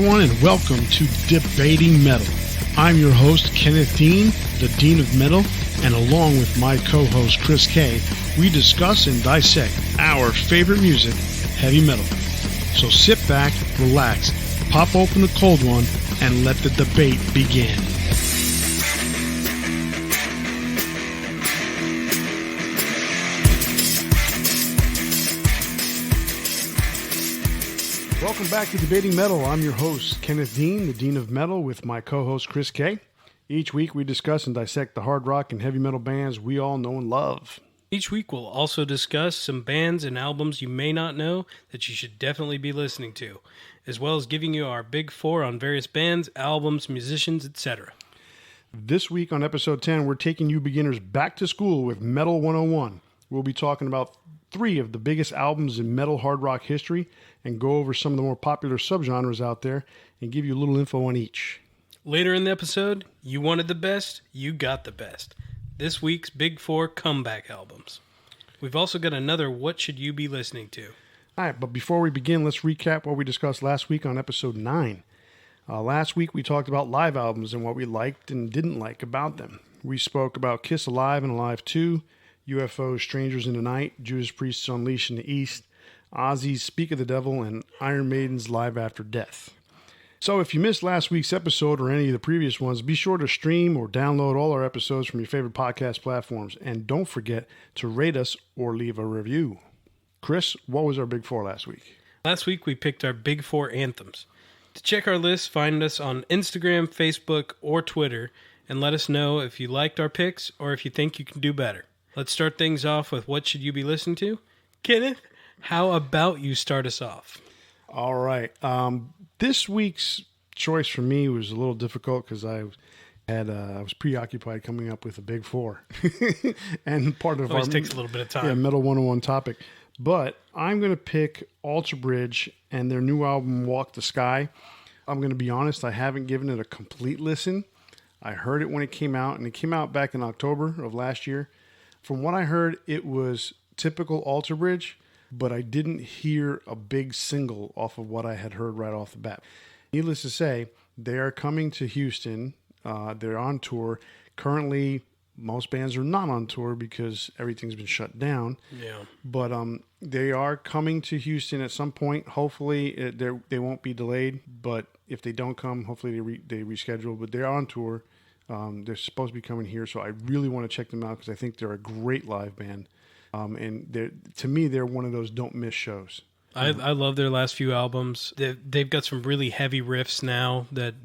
everyone, and welcome to Debating Metal. I'm your host, Kenneth Dean, the Dean of Metal, and along with my co-host, Chris Kaye, we discuss and dissect our favorite music, heavy metal. So sit back, relax, pop open a cold one, and let the debate begin. Welcome back to Debating Metal. I'm your host, Kenneth Dean, the Dean of Metal, with my co-host, Chris Kaye. Each week we discuss and dissect the hard rock and heavy metal bands we all know and love. Each week we'll also discuss some bands and albums you may not know that you should definitely be listening to, as well as giving you our big four on various bands, albums, musicians, etc. This week on episode 10, we're taking you beginners back to school with Metal 101. We'll be talking about 3 of the biggest albums in metal hard rock history and go over some of the more popular subgenres out there and give you a little info on each. Later in the episode, you wanted the best, you got the best. This week's Big 4 comeback albums. We've also got another What Should You Be Listening To? All right, but before we begin, let's recap what we discussed last week on episode 9. Last week we talked about live albums and what we liked and didn't like about them. We spoke about Kiss Alive and Alive 2, UFO's Strangers in the Night, Judas Priest's Unleashed in the East, Ozzy's Speak of the Devil, and Iron Maiden's Live After Death. So if you missed last week's episode or any of the previous ones, be sure to stream or download all our episodes from your favorite podcast platforms. And don't forget to rate us or leave a review. Chris, what was our Big 4 last week? Last week we picked our Big 4 anthems. To check our list, find us on Instagram, Facebook, or Twitter, and let us know if you liked our picks or if you think you can do better. Let's start things off with What Should You Be Listening To? Kenneth, how about you start us off? All right. This week's choice for me was a little difficult because I was preoccupied coming up with a Big 4. And part of Always takes a little bit of time. Yeah, Metal 101 topic. But I'm going to pick Alter Bridge and their new album, Walk the Sky. I'm going to be honest, I haven't given it a complete listen. I heard it when it came out, and it came out back in October of last year. From what I heard, it was typical Alter Bridge, but I didn't hear a big single off of what I had heard right off the bat. Needless to say, they are coming to Houston. They're on tour. Currently, most bands are not on tour because everything's been shut down. Yeah. But they are coming to Houston at some point. Hopefully, they won't be delayed. But if they don't come, hopefully they reschedule. But they're on tour. They're supposed to be coming here, so I really want to check them out because I think they're a great live band. And to me, they're one of those don't miss shows. I love their last few albums. They've got some really heavy riffs now that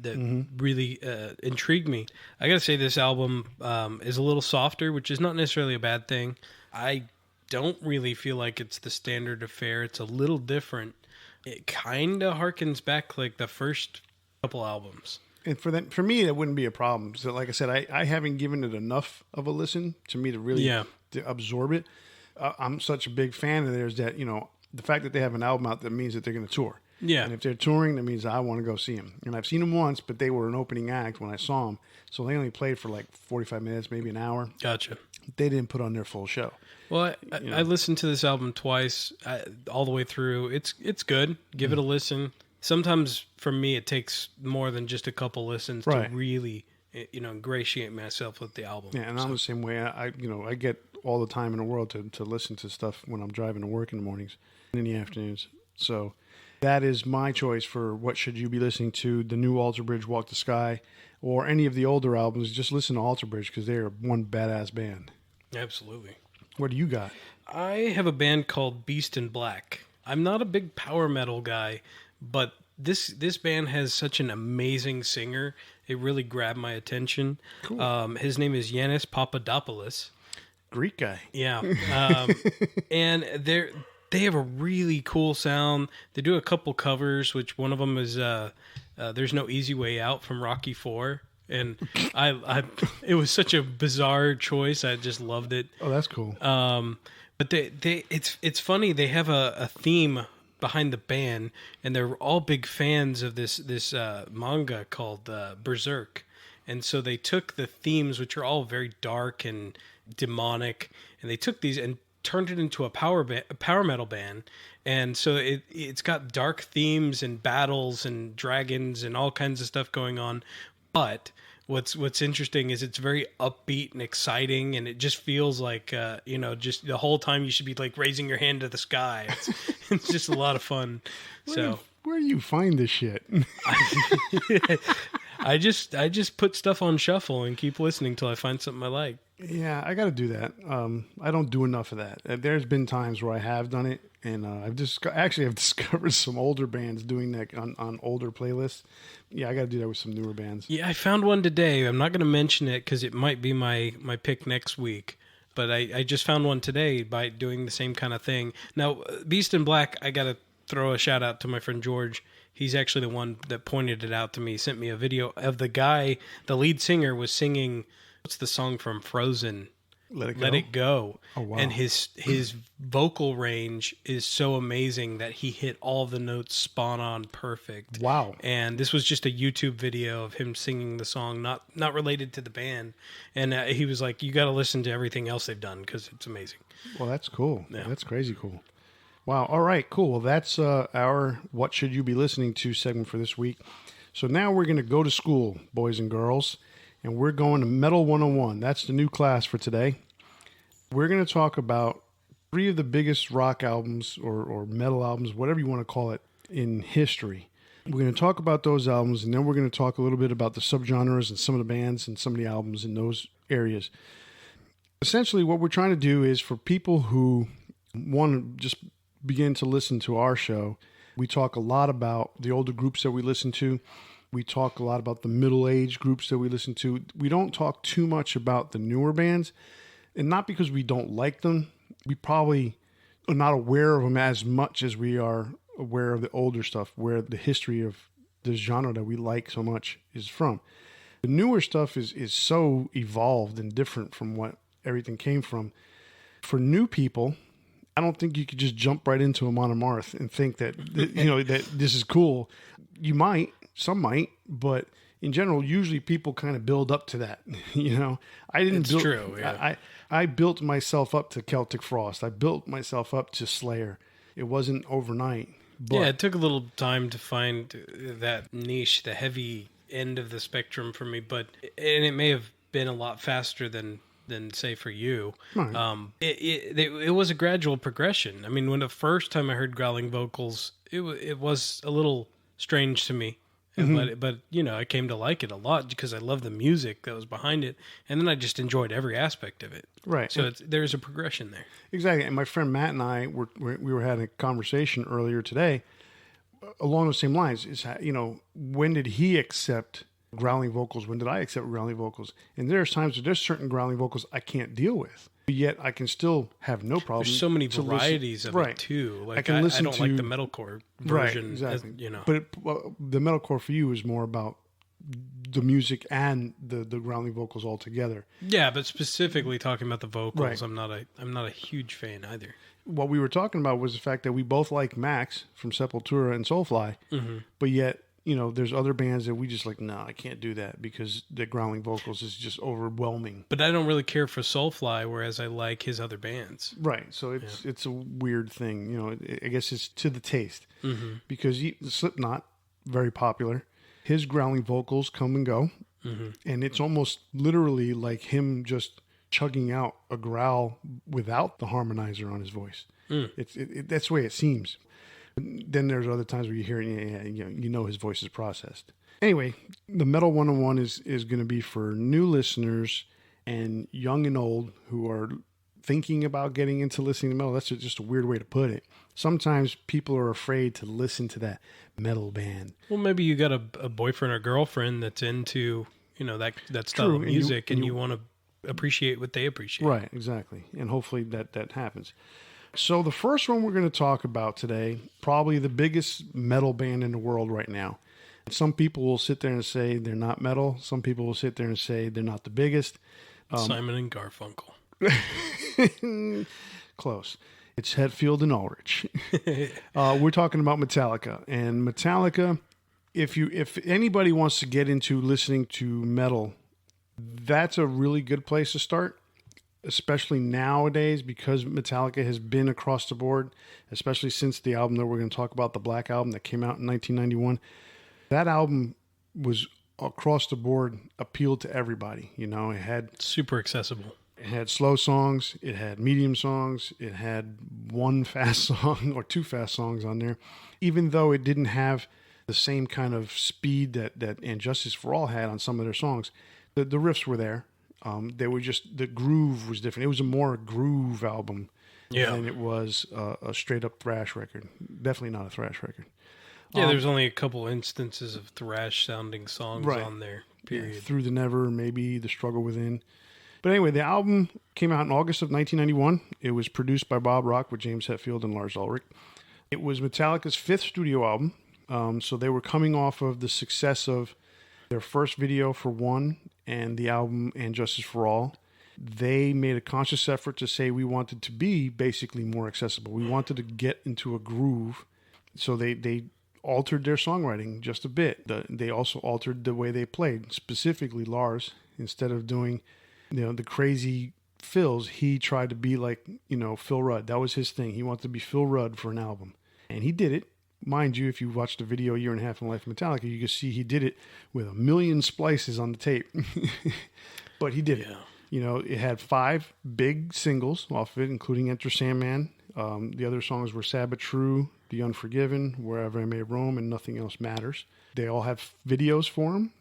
really intrigue me. I gotta say, this album is a little softer, which is not necessarily a bad thing. I don't really feel like it's the standard affair. It's a little different. It kind of harkens back like the first couple albums. And for me, that wouldn't be a problem. So, like I said, I haven't given it enough of a listen to me to really to absorb it. I'm such a big fan of theirs that, the fact that they have an album out, that means that they're going to tour. Yeah. And if they're touring, that means I want to go see them. And I've seen them once, but they were an opening act when I saw them. So they only played for like 45 minutes, maybe an hour. Gotcha. They didn't put on their full show. Well, I listened to this album twice, all the way through. It's good. Give it a listen. Sometimes for me, it takes more than just a couple listens to really, ingratiate myself with the album. Yeah, and I'm the same way. I get all the time in the world to listen to stuff when I'm driving to work in the mornings and in the afternoons. So that is my choice for What Should You Be Listening To, the new Alter Bridge, Walk the Sky, or any of the older albums. Just listen to Alter Bridge because they are one badass band. Absolutely. What do you got? I have a band called Beast in Black. I'm not a big power metal guy, but this band has such an amazing singer. It really grabbed my attention. Cool. His name is Yannis Papadopoulos. Greek guy. Yeah. And they have a really cool sound. They do a couple covers, which one of them is There's No Easy Way Out from Rocky IV. And it was such a bizarre choice. I just loved it. Oh, that's cool. But it's funny. They have a theme behind the band, and they're all big fans of this manga called Berserk. And so they took the themes, which are all very dark and demonic, and they took these and turned it into a power metal band, and so it's got dark themes and battles and dragons and all kinds of stuff going on. But what's interesting is it's very upbeat and exciting, and it just feels like just the whole time you should be like raising your hand to the sky. It's just a lot of fun. Where do you find this shit? I just put stuff on shuffle and keep listening till I find something I like. Yeah, I got to do that. I don't do enough of that. There's been times where I have done it, and I've discovered some older bands doing that on older playlists. Yeah, I got to do that with some newer bands. Yeah, I found one today. I'm not going to mention it because it might be my pick next week. But I just found one today by doing the same kind of thing. Now, Beast in Black, I got to throw a shout out to my friend George. He's actually the one that pointed it out to me. He sent me a video of the guy, the lead singer was singing, what's the song from Frozen? Let It Go. Oh, wow. And his vocal range is so amazing that he hit all the notes spot on perfect. Wow. And this was just a YouTube video of him singing the song, not related to the band. And he was like, you got to listen to everything else they've done because it's amazing. Well, that's cool. Yeah. That's crazy cool. Wow. All right, cool. Well, that's our What Should You Be Listening To segment for this week. So now we're going to go to school, boys and girls, and we're going to Metal 101. That's the new class for today. We're going to talk about 3 of the biggest rock albums or metal albums, whatever you want to call it, in history. We're going to talk about those albums, and then we're going to talk a little bit about the subgenres and some of the bands and some of the albums in those areas. Essentially, what we're trying to do is for people who want to just begin to listen to our show, we talk a lot about the older groups that we listen to. We talk a lot about the middle-aged groups that we listen to. We don't talk too much about the newer bands, and not because we don't like them. We probably are not aware of them as much as we are aware of the older stuff, where the history of this genre that we like so much is from. The newer stuff is so evolved and different from what everything came from. For new people, I don't think you could just jump right into a Monomarth and think that that this is cool. You might, some might, but in general, usually people kind of build up to that. I didn't. It's true. Yeah. I built myself up to Celtic Frost. I built myself up to Slayer. It wasn't overnight. But Yeah, it took a little time to find that niche, the heavy end of the spectrum for me, and it may have been a lot faster than say for you. Right. It was a gradual progression. I mean, when the first time I heard growling vocals, it was a little strange to me. Mm-hmm. But I came to like it a lot because I love the music that was behind it, and then I just enjoyed every aspect of it. Right. So there's a progression there. Exactly. And my friend Matt and I we were having a conversation earlier today along the same lines. Is when did he accept growling vocals? When did I accept growling vocals? And there's times where there's certain growling vocals I can't deal with, but yet I can still have no problem. There's so many varieties of it too. Like I don't like the metalcore version. Right, exactly. But the metalcore for you is more about the music and the growling vocals all together. Yeah, but specifically talking about the vocals, right. I'm not a huge fan either. What we were talking about was the fact that we both like Max from Sepultura and Soulfly, mm-hmm. but yet there's other bands that we just like, no, I can't do that because the growling vocals is just overwhelming. But I don't really care for Soulfly, whereas I like his other bands. Right. So it's a weird thing. I guess it's to the taste. Mm-hmm. Because Slipknot, very popular. His growling vocals come and go. Mm-hmm. And it's almost literally like him just chugging out a growl without the harmonizer on his voice. Mm. That's the way it seems. Then there's other times where you hear it, his voice is processed. Anyway, the Metal 101 is going to be for new listeners and young and old who are thinking about getting into listening to metal. That's just a weird way to put it. Sometimes people are afraid to listen to that metal band. Well, maybe you got a boyfriend or girlfriend that's into that style of music, and you want to appreciate what they appreciate. Right, exactly. And hopefully that happens. So the first one we're going to talk about today, probably the biggest metal band in the world right now. Some people will sit there and say they're not metal. Some people will sit there and say they're not the biggest. Simon and Garfunkel. Close. It's Hetfield and Ulrich. We're talking about Metallica. And Metallica, if anybody wants to get into listening to metal, that's a really good place to start. especially nowadays, because Metallica has been across the board, especially since the album that we're going to talk about, the Black Album that came out in 1991. That album was across the board, appealed to everybody. You know, it had Super accessible. it had slow songs, it had medium songs, it had one fast song or two fast songs on there, even though it didn't have the same kind of speed that And Justice for All had on some of their songs. The riffs were there. They were just, the groove was different. It was a more groove album than it was a straight up thrash record. Definitely not a thrash record. Yeah, there's only a couple instances of thrash sounding songs on there, period. Yeah, Through the Never, maybe The Struggle Within. But anyway, the album came out in August of 1991. It was produced by Bob Rock with James Hetfield and Lars Ulrich. It was Metallica's fifth studio album. So they were coming off of the success of their first video for One and the album And Justice for All. They made a conscious effort to say we wanted to be basically more accessible. We wanted to get into a groove. So they altered their songwriting just a bit. They also altered the way they played. Specifically, Lars, instead of doing the crazy fills, he tried to be like Phil Rudd. That was his thing. He wanted to be Phil Rudd for an album, and he did it. Mind you, if you watched the video Year and a Half in the Life of Metallica, you can see he did it with a million splices on the tape. But he did it. It had 5 big singles off of it, including Enter Sandman. The other songs were Sabbath True, The Unforgiven, Wherever I May Roam, and Nothing Else Matters. They all have videos for them.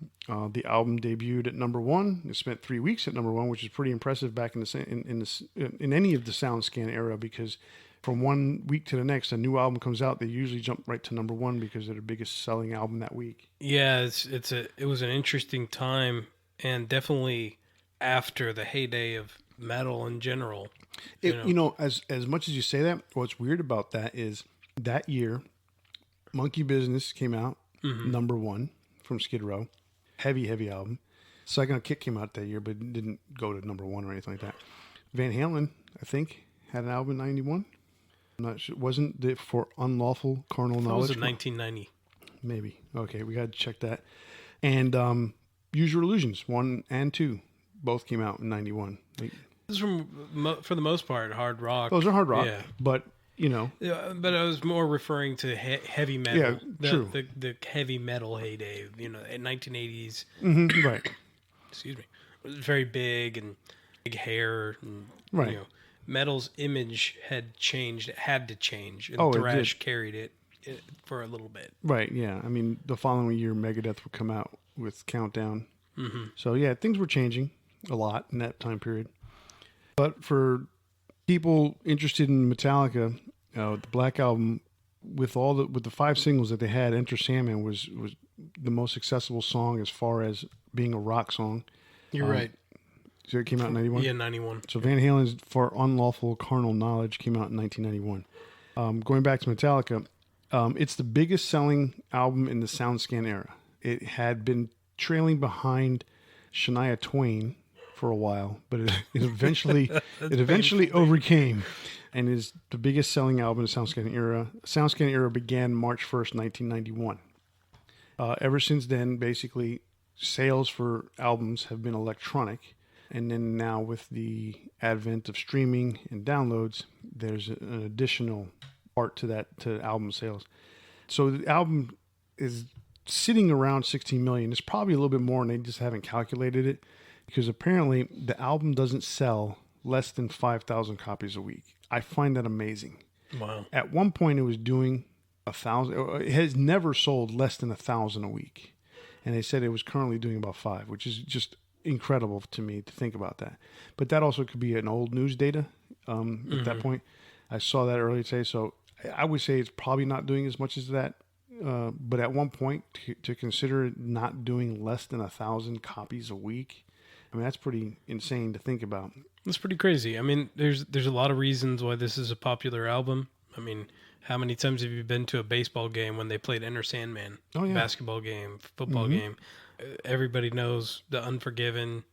The album debuted at number 1. It spent 3 weeks at number 1, which is pretty impressive back in any of the SoundScan era, because from 1 week to the next, a new album comes out, they usually jump right to number 1 because they're the biggest selling album that week. Yeah, it was an interesting time, and definitely after the heyday of metal in general. As much as you say that, what's weird about that is that year, Monkey Business came out, number 1 from Skid Row. Heavy, heavy album. Second Kick came out that year, but it didn't go to number 1 or anything like that. Van Halen, I think, had an album in 91. I'm not sure. Wasn't it for Unlawful Carnal Knowledge? That was in 1990. Maybe. Okay, we got to check that. And Use Your Illusions, 1 and 2, both came out in 91. This is for the most part, hard rock. Those are hard rock, yeah. But, Yeah, but I was more referring to heavy metal. Yeah, true. The heavy metal heyday, in 1980s. Mm-hmm, right. Excuse me. It was very big and big hair. And, right. Metal's image had changed. It had to change. And it thrash did. Carried it for a little bit. Right, yeah. I mean, the following year, Megadeth would come out with Countdown. Mm-hmm. So, yeah, things were changing a lot in that time period. But for people interested in Metallica, the Black Album, with the 5 singles that they had, Enter Sandman was the most accessible song as far as being a rock song. You're right. So it came out in 91? Yeah, 91. So Van Halen's For Unlawful Carnal Knowledge came out in 1991. Going back to Metallica, it's the biggest selling album in the SoundScan era. It had been trailing behind Shania Twain for a while, but it eventually overcame, and is the biggest selling album in the SoundScan era. SoundScan era began March 1st, 1991. Ever since then, basically, sales for albums have been electronic, and then now with the advent of streaming and downloads, there's an additional part to that, to album sales. So the album is sitting around 16 million. It's probably a little bit more, and they just haven't calculated it, because apparently the album doesn't sell less than 5,000 copies a week. I find that amazing. Wow. At one point, it was doing 1,000. It has never sold less than 1,000 a week, and they said it was currently doing about 5, which is just incredible to me to think about that. But that also could be an old news data at that point. I saw that earlier today, so I would say it's probably not doing as much as that. But at one point, to consider it not doing less than 1,000 copies a week, I mean, that's pretty insane to think about. That's pretty crazy. I mean, there's a lot of reasons why this is a popular album. I mean, how many times have you been to a baseball game when they played Enter Sandman? Oh, yeah. Basketball game, football game. Everybody knows The Unforgiven,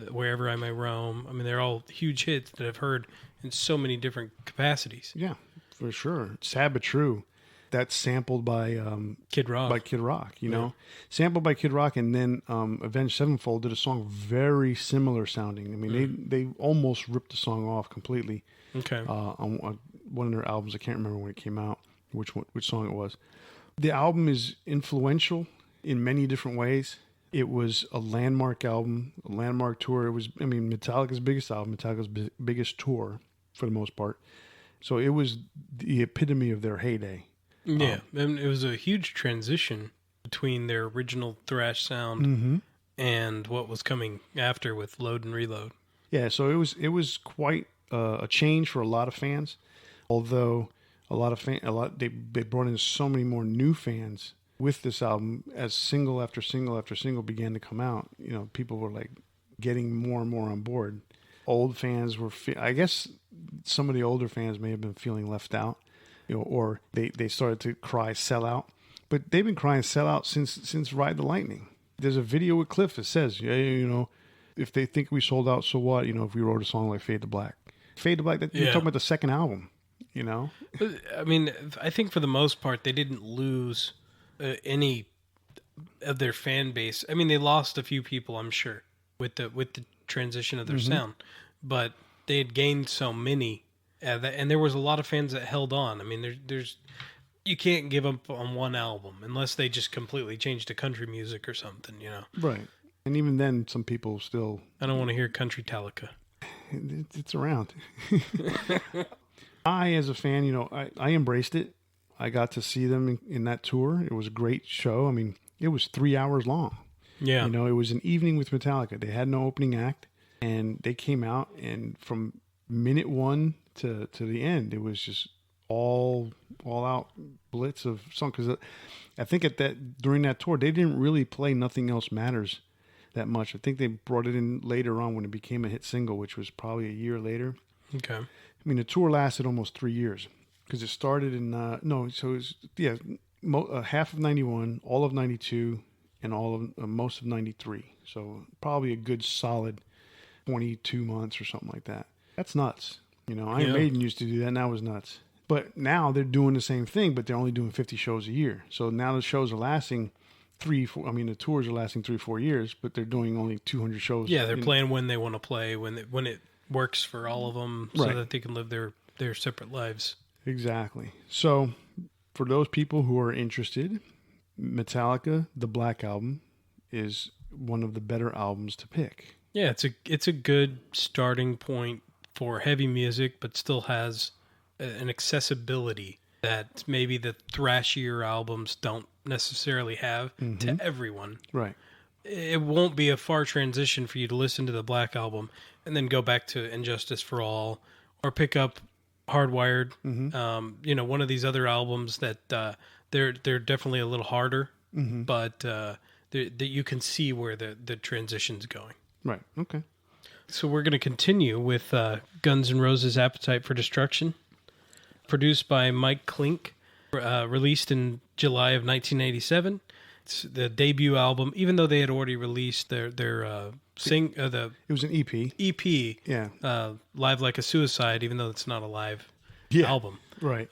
Wherever I May Roam. I mean, they're all huge hits that I've heard in so many different capacities. Yeah, for sure. Sabbath True. that's sampled by Kid Rock. By Kid Rock, you know, sampled by Kid Rock, and then Avenged Sevenfold did a song very similar sounding. I mean, they almost ripped the song off completely. Okay. On one of their albums, I can't remember when it came out, which song it was. The album is influential in many different ways. It was a landmark album, a landmark tour. It was, I mean, Metallica's biggest album, Metallica's biggest tour for the most part. So it was the epitome of their heyday. Yeah, and it was a huge transition between their original thrash sound and what was coming after with Load and Reload. Yeah, so it was quite a change for a lot of fans. Although they brought in so many more new fans with this album as single after single after single began to come out. You know, people were like getting more and more on board. Old fans were, I guess, some of the older fans may have been feeling left out. You know, or they started to cry sell out. But they've been crying sell out since Ride the Lightning. There's a video with Cliff that says, yeah, you know, if they think we sold out, so what? You know, if we wrote a song like Fade to Black. Fade to Black, you're talking about the second album, you know? I mean, I think for the most part, they didn't lose any of their fan base. I mean, they lost a few people, I'm sure, with the transition of their sound. But they had gained so many. And there was a lot of fans that held on. I mean, there's you can't give up on one album unless they just completely change to country music or something, you know. Right. And even then, some people still... I don't want to hear country Metallica. It's around. I, as a fan, you know, I embraced it. I got to see them in that tour. It was a great show. I mean, it was 3 hours long. Yeah. You know, it was an evening with Metallica. They had no opening act, and they came out, and from minute one to the end, it was just all out blitz of songs. Because I think during that tour, they didn't really play Nothing Else Matters that much. I think they brought it in later on when it became a hit single, which was probably a year later. Okay. I mean, the tour lasted almost 3 years because it started in half of 91, all of 92, and all of most of 93. So probably a good solid 22 months or something like that. That's nuts. You know, Iron Maiden used to do that, and that was nuts. But now they're doing the same thing, but they're only doing 50 shows a year. So now the shows are lasting the tours are lasting 3-4 years, but they're doing only 200 shows. Yeah, they're playing when they want to play, when it works for all of them, so right, that they can live their separate lives. Exactly. So for those people who are interested, Metallica, the Black Album, is one of the better albums to pick. Yeah, it's a good starting point for heavy music, but still has an accessibility that maybe the thrashier albums don't necessarily have to everyone. Right. It won't be a far transition for you to listen to the Black Album and then go back to Injustice for All or pick up Hardwired. You know, one of these other albums that they're definitely a little harder, but that you can see where the transition's going. Right. Okay. So we're going to continue with Guns N' Roses' Appetite for Destruction, produced by Mike Klink, released in July of 1987. It's the debut album, even though they had already released their it was an EP. EP, yeah, Live Like a Suicide, even though it's not a live album, right?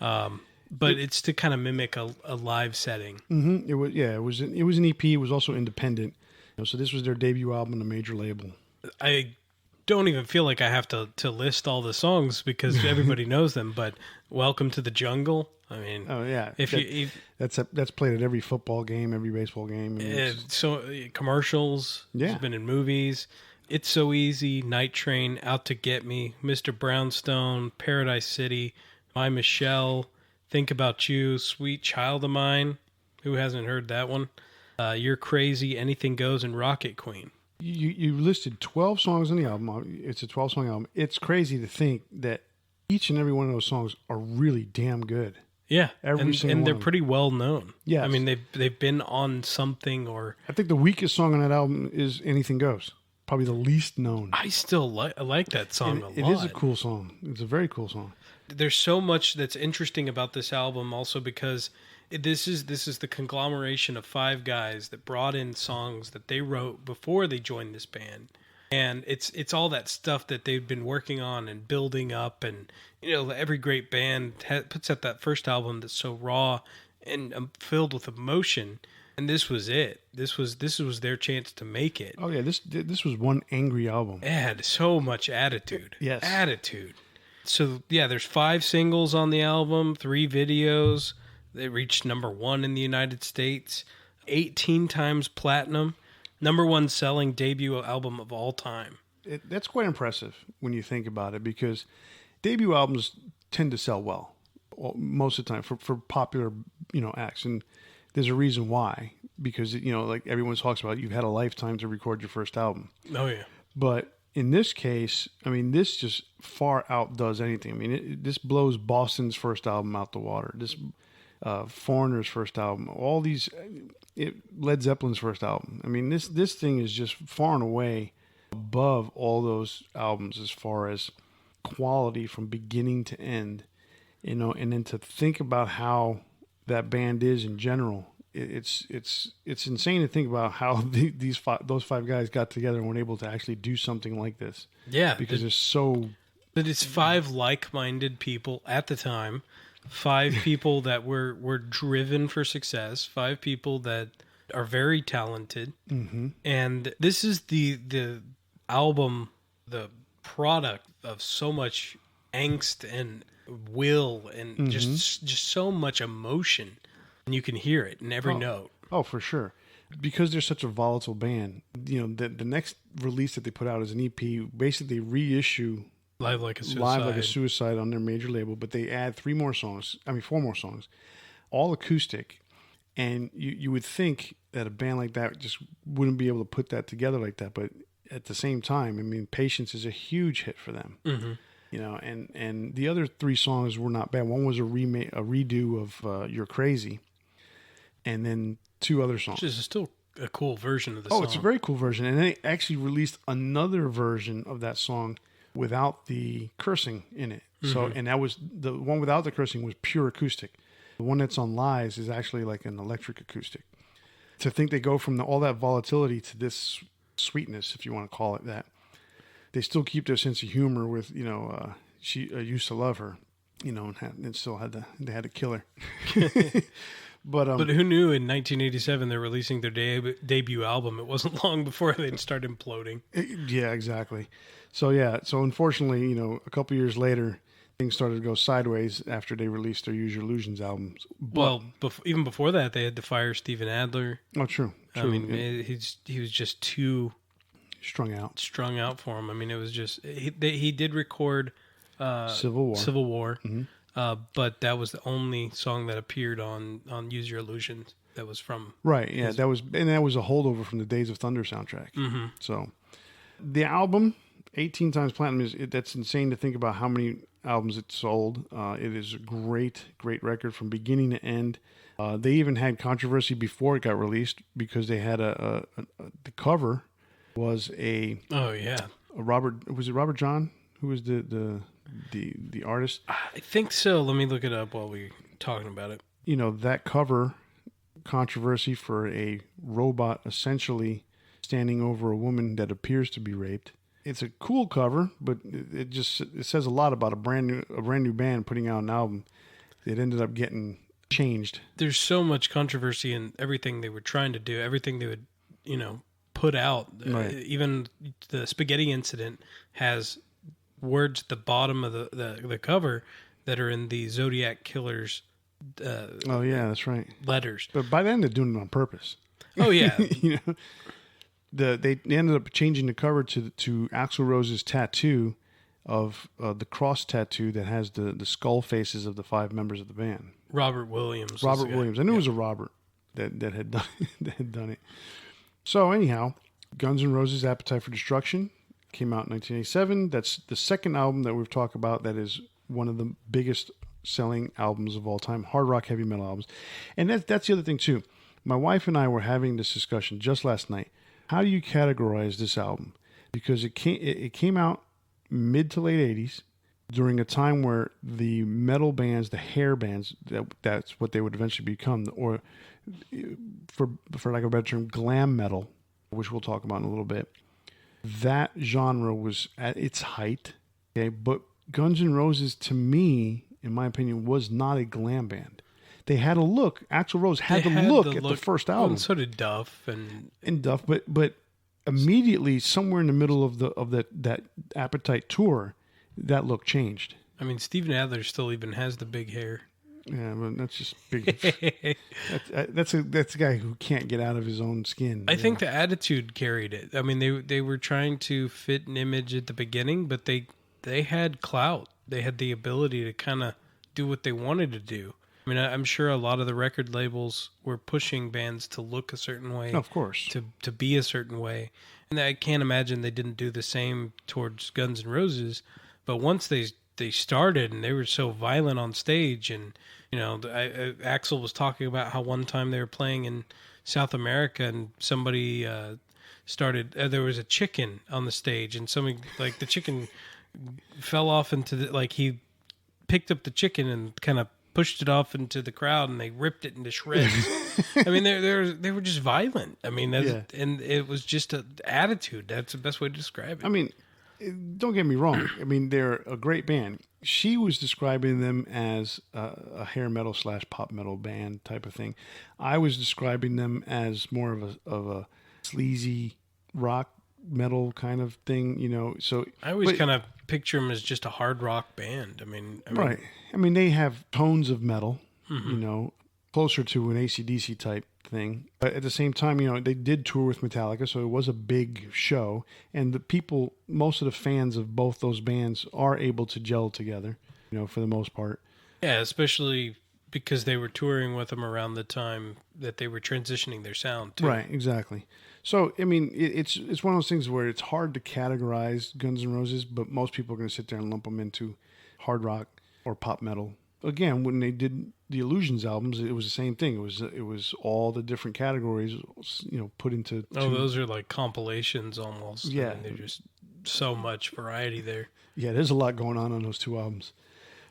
But it's to kind of mimic a live setting. It was an EP. It was also independent. You know, so this was their debut album on a major label. I don't even feel like I have to list all the songs because everybody knows them. But Welcome to the Jungle. I mean, oh yeah, that's played at every football game, every baseball game. So commercials. Yeah, it's been in movies. It's So Easy, Night Train, Out to Get Me, Mr. Brownstone, Paradise City, My Michelle, Think About You, Sweet Child of Mine. Who hasn't heard that one? You're Crazy, Anything Goes, and Rocket Queen. You listed 12 songs on the album. It's a 12-song album. It's crazy to think that each and every one of those songs are really damn good. Yeah, every single and they're one. pretty well known. Yeah, I mean they've been on something or. I think the weakest song on that album is Anything Goes. Probably the least known. I still like that song a lot. It is a cool song. It's a very cool song. There's so much that's interesting about this album, also because this is the conglomeration of 5 guys that brought in songs that they wrote before they joined this band. And it's all that stuff that they've been working on and building up, and you know every great band puts out that first album that's so raw and filled with emotion. And this was it. This was their chance to make it. Oh yeah, this was one angry album. It had so much attitude. Yes. Attitude. So yeah, there's 5 singles on the album, 3 videos. They reached number 1 in the United States, 18 times platinum, number 1 selling debut album of all time. That's quite impressive when you think about it, because debut albums tend to sell well most of the time for popular, acts. And there's a reason why, because, like everyone talks about, you've had a lifetime to record your first album. Oh, yeah. But in this case, I mean, this just far outdoes anything. I mean, this blows Boston's first album out the water. This Foreigner's first album, all these, Led Zeppelin's first album. I mean, this thing is just far and away above all those albums as far as quality from beginning to end, and then to think about how that band is in general, it's insane to think about how those 5 guys got together and were able to actually do something like this. Yeah, because it's so. But it's 5 like-minded people at the time, 5 people that were driven for success, 5 people that are very talented, and this is the album, the product of so much angst and will and just so much emotion, and you can hear it in every note. Oh, for sure. Because they're such a volatile band, the next release that they put out is an EP, basically reissue Live Like a Suicide on their major label, but they add 4 more songs, all acoustic. And you would think that a band like that just wouldn't be able to put that together like that, but at the same time, I mean, Patience is a huge hit for them. And the other 3 songs were not bad. One was a redo of You're Crazy, and then 2 other songs. Which is still a cool version of the song. Oh, it's a very cool version. And they actually released another version of that song without the cursing in it. So, and that was the one without the cursing was pure acoustic. The one that's on Lies is actually like an electric acoustic. To think they go from all that volatility to this sweetness, if you want to call it that. They still keep their sense of humor with, she used to love her, and still they had to kill her. But who knew in 1987 they're releasing their debut album? It wasn't long before they'd start imploding. Yeah, exactly. So unfortunately, a couple years later, things started to go sideways after they released their Use Your Illusions albums. But, even before that, they had to fire Steven Adler. Oh, true. I mean, he was just too strung out for him. I mean, it was just he did record Civil War. But that was the only song that appeared on Use Your Illusions that was from right. Yeah, that was a holdover from the Days of Thunder soundtrack. So the album 18 times platinum that's insane to think about how many albums it sold. It is a great record from beginning to end. They even had controversy before it got released because they had the cover was a Robert, was it Robert John who was the artist? I think so. Let me look it up while we're talking about it. That cover controversy for a robot essentially standing over a woman that appears to be raped. It's a cool cover, but it says a lot about a brand new band putting out an album. It ended up getting changed. There's so much controversy in everything they were trying to do, everything they would, put out. Right. Even the Spaghetti Incident has words at the bottom of the cover that are in the Zodiac Killer's oh yeah, that's right, letters. But by then they're doing it on purpose. Oh yeah. They ended up changing the cover to Axl Rose's tattoo of the cross tattoo that has the skull faces of the 5 members of the band. Robert Williams. I knew it was a Robert that had done it. So anyhow, Guns N' Roses' Appetite for Destruction came out in 1987. That's the second album that we've talked about that is one of the biggest selling albums of all time, hard rock heavy metal albums. And that's the other thing too. My wife and I were having this discussion just last night. How do you categorize this album? Because it came out mid to late 80s during a time where the metal bands, the hair bands, that's what they would eventually become, or for lack of a better term, glam metal, which we'll talk about in a little bit. That genre was at its height. Okay, but Guns N' Roses, to me, in my opinion, was not a glam band. they had a look. Axl Rose had the look at the first album. And so did Duff and Duff, but immediately somewhere in the middle of that Appetite tour, that look changed. I mean, Steven Adler still even has the big hair. Yeah, but that's just big. that's a guy who can't get out of his own skin. I think the attitude carried it. I mean, they were trying to fit an image at the beginning, but they had clout. They had the ability to kind of do what they wanted to do. I mean, I'm sure a lot of the record labels were pushing bands to look a certain way, of course, to be a certain way, and I can't imagine they didn't do the same towards Guns N' Roses. But once they started and they were so violent on stage, and Axl was talking about how one time they were playing in South America and somebody started. There was a chicken on the stage, and somebody the chicken fell off into he picked up the chicken and kind of pushed it off into the crowd, and they ripped it into shreds. I mean, they were just violent. I mean, and it was just an attitude. That's the best way to describe it. I mean, don't get me wrong. I mean, they're a great band. She was describing them as a hair metal / pop metal band type of thing. I was describing them as more of a sleazy rock metal kind of thing, So I always kind of picture them as just a hard rock band. I mean, right. I mean, they have tones of metal, closer to an AC/DC type thing. But at the same time, they did tour with Metallica, so it was a big show. And the people, most of the fans of both those bands are able to gel together, for the most part. Yeah, especially because they were touring with them around the time that they were transitioning their sound too. Right, exactly. So, I mean, it's one of those things where it's hard to categorize Guns N' Roses, but most people are going to sit there and lump them into hard rock or pop metal. Again, when they did the Illusions albums, it was the same thing. It was all the different categories, put into. Oh, those are like compilations almost. Yeah, I mean, there's just so much variety there. Yeah, there's a lot going on those two albums.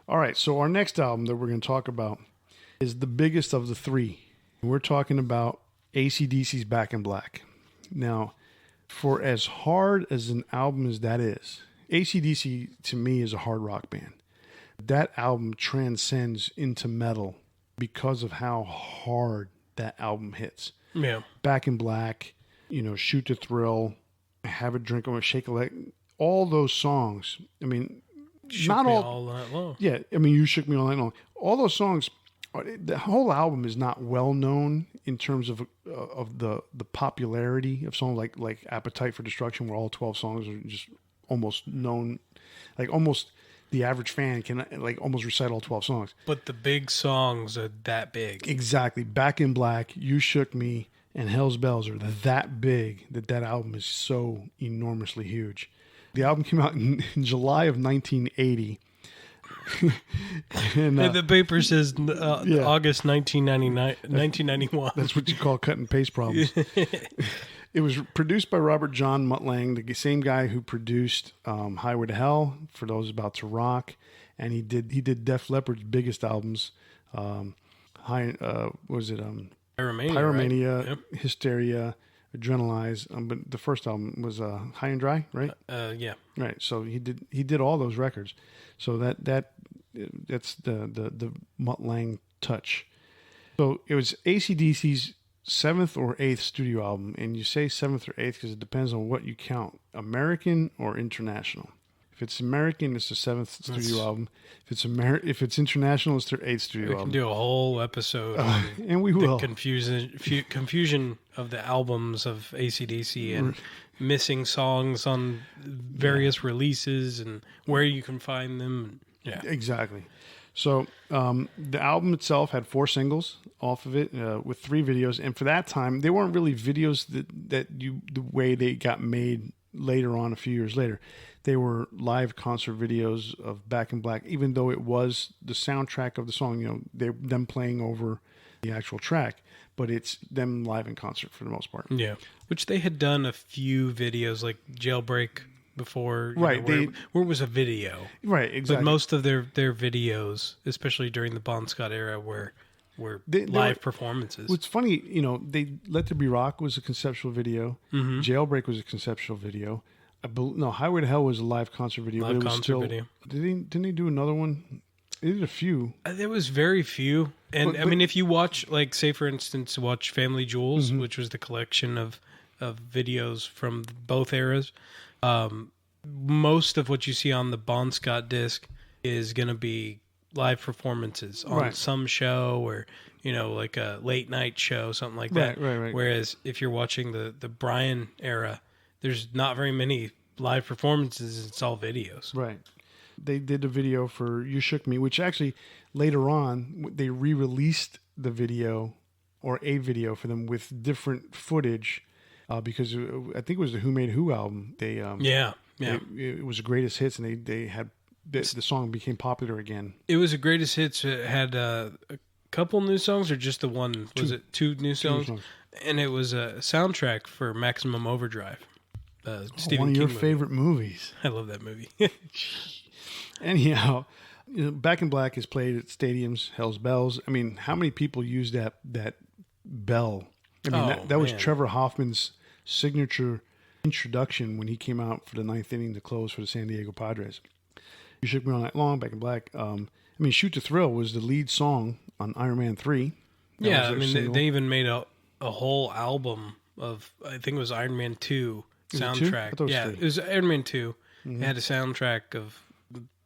All right, so our next album that we're going to talk about is the biggest of the three. We're talking about AC/DC's Back in Black. Now, for as hard as an album as that is, AC/DC to me is a hard rock band. That album transcends into metal because of how hard that album hits. Yeah. Back in Black, Shoot to Thrill, Have a Drink, or Shake a Leg, all those songs. I mean, Shook Me All Night Long. Yeah, I mean, You Shook Me All Night Long. All those songs, the whole album is not well known in terms of the popularity of songs like Appetite for Destruction, where all 12 songs are just almost known, like almost the average fan can almost recite all 12 songs. But the big songs are that big. Exactly. Back in Black, You Shook Me, and Hell's Bells are that big that album is so enormously huge. The album came out in July of 1980. And the paper says August 1991. That's what you call cut and paste problems. It was produced by Robert John Mutt Lange, the same guy who produced Highway to Hell, for those about to rock, and he did Def Leppard's biggest albums, Pyromania, right? Yep. Hysteria, Adrenalize, but the first album was High and Dry, right? Yeah. Right. So he did all those records. So that's the Mutt Lange touch. So it was AC/DC's 7th or 8th studio album, and you say 7th or 8th because it depends on what you count, American or international. If it's American, it's the 7th studio album. If it's international, it's their 8th studio album. We can do a whole episode on and we will. The confusion of the albums of AC/DC and missing songs on various releases and where you can find them. Yeah, exactly. So the album itself had 4 singles off of it with 3 videos. And for that time, they weren't really videos the way they got made later on, a few years later. They were live concert videos of Back in Black, even though it was the soundtrack of the song, them playing over the actual track, but it's them live in concert for the most part. Yeah, which they had done a few videos like Jailbreak before, right? Where it was a video, right? Exactly. But most of their videos, especially during the Bon Scott era, were live performances. What's funny, they Let There Be Rock was a conceptual video. Mm-hmm. Jailbreak was a conceptual video. Highway to Hell was a live concert video. Live concert video. Didn't they do another one? They did a few. There was very few. And But- I mean, if you watch, like, say, for instance, watch Family Jewels, Mm-hmm. which was the collection of videos from both eras, most of what you see on the Bon Scott disc is going to be live performances on Right. some show or, like a late night show, something like that. Right. Whereas if you're watching the Brian era, there's not very many live performances. It's all videos. Right. They did a video for You Shook Me, which actually later on they re-released the video or a video for them with different footage because I think it was the Who Made Who album. They Yeah. it was the greatest hits, and they had the song became popular again. It was the greatest hits. It had a couple new songs, or just the one? Was it two new songs? And it was a soundtrack for Maximum Overdrive. Stephen One of King your movie. favorite movies. I love that movie. Anyhow, Back in Black is played at stadiums, Hell's Bells. I mean, how many people use that bell? I mean, that was man. Trevor Hoffman's signature introduction when he came out for the ninth inning to close for the San Diego Padres. You Shook Me All Night Long, Back in Black. I mean, Shoot to Thrill was the lead song on Iron Man 3. That Yeah, was I their mean, single. they even made a whole album of, I think it was Iron Man 2 Is it two? I soundtrack. thought it was Yeah, three. it was Iron Man 2. It had a soundtrack of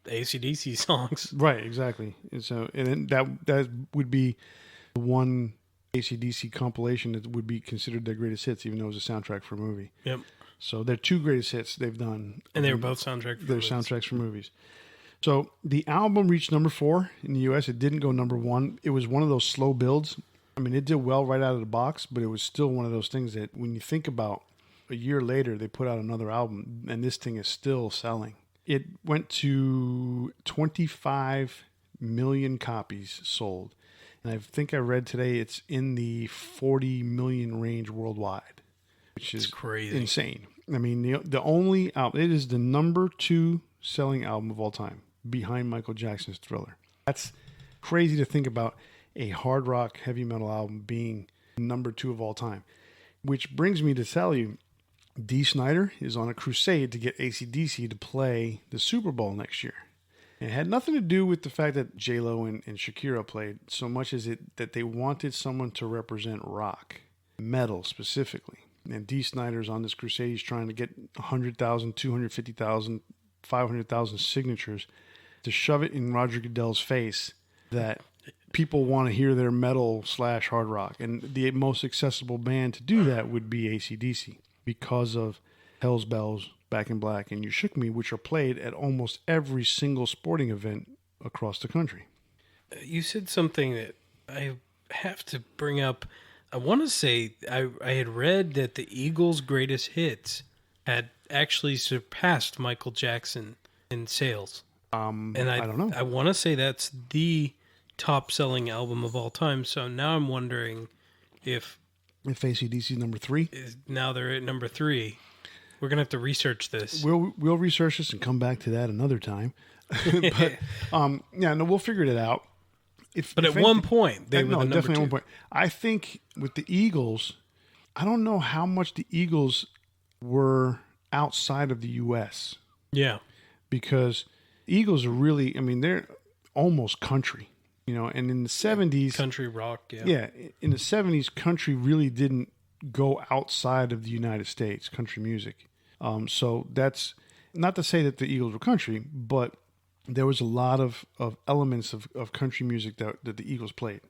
AC/DC songs. Right, exactly. And so, and then that would be the one AC/DC compilation that would be considered their greatest hits, even though it was a soundtrack for a movie. Yep. So they're two greatest hits they've done. And they were both soundtrack for They're movies. soundtracks for movies. So the album reached number 4 in the U.S. It didn't go number 1. It was one of those slow builds. I mean, it did well right out of the box, but it was still one of those things that when you think about a year later, they put out another album, and this thing is still selling. It went to 25 million copies sold. And I think I read today it's in the 40 million range worldwide, which is crazy. insane. I mean, the only album, it is the number 2 selling album of all time, behind Michael Jackson's Thriller. That's crazy to think about, a hard rock heavy metal album being number 2 of all time. Which brings me to tell you, Dee Snider is on a crusade to get AC/DC to play the Super Bowl next year. And it had nothing to do with the fact that J-Lo and Shakira played, so much as that they wanted someone to represent rock, metal specifically. And Dee Snider's on this crusade. He's trying to get 100,000, 250,000, 500,000 signatures to shove it in Roger Goodell's face that people want to hear their metal/hard rock. And the most accessible band to do that would be AC/DC because of Hell's Bells, Back in Black, and You Shook Me, which are played at almost every single sporting event across the country. You said something that I have to bring up. I want to say I had read that the Eagles' greatest hits had actually surpassed Michael Jackson in sales. And I don't know. I want to say that's the top-selling album of all time. So now I'm wondering if AC/DC number 3. now they're at number 3. We're gonna have to research this. We'll research this and come back to that another time. But we'll figure it out. But at one point, they were the number definitely 2. at one point. I think with the Eagles, I don't know how much the Eagles were outside of the U.S. Yeah. because Eagles are really, I mean, they're almost country, and in the 70s, Country rock, yeah. yeah, in the 70s, country really didn't go outside of the United States, country music. So that's not to say that the Eagles were country, but there was a lot of elements of country music that the Eagles played.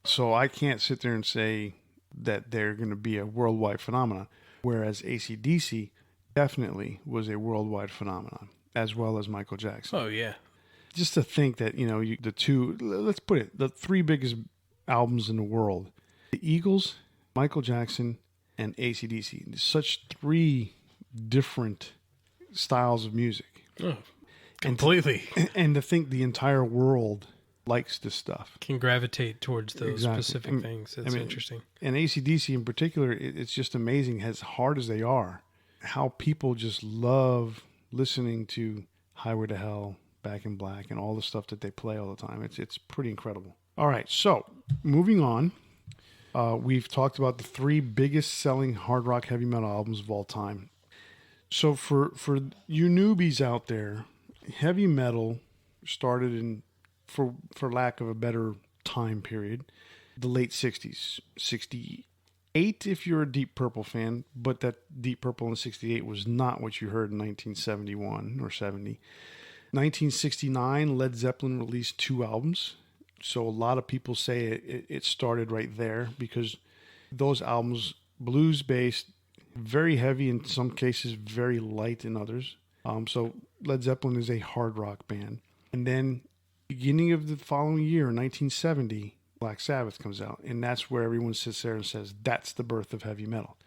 So I can't sit there and say that they're going to be a worldwide phenomenon, whereas AC/DC definitely was a worldwide phenomenon, as well as Michael Jackson. Oh, yeah. Just to think that, let's put it, the 3 biggest albums in the world, the Eagles, Michael Jackson, and AC/DC. Such 3 different styles of music. Oh, completely. And to think the entire world likes this stuff. Can gravitate towards those Exactly. specific things. That's interesting. And AC/DC in particular, it's just amazing, as hard as they are, how people just love listening to Highway to Hell, Back in Black, and all the stuff that they play all the time. It's pretty incredible. All right, so moving on. We've talked about the 3 biggest selling hard rock heavy metal albums of all time. So for you newbies out there, heavy metal started in for lack of a better time period, the late 60s, 68 if you're a Deep Purple fan, but that Deep Purple in 68 was not what you heard in 1971 or 70. 1969, Led Zeppelin released 2 albums. So a lot of people say it started right there because those albums, blues-based, very heavy in some cases, very light in others. So Led Zeppelin is a hard rock band. And then beginning of the following year, 1970, Black Sabbath comes out. And that's where everyone sits there and says, that's the birth of heavy metal.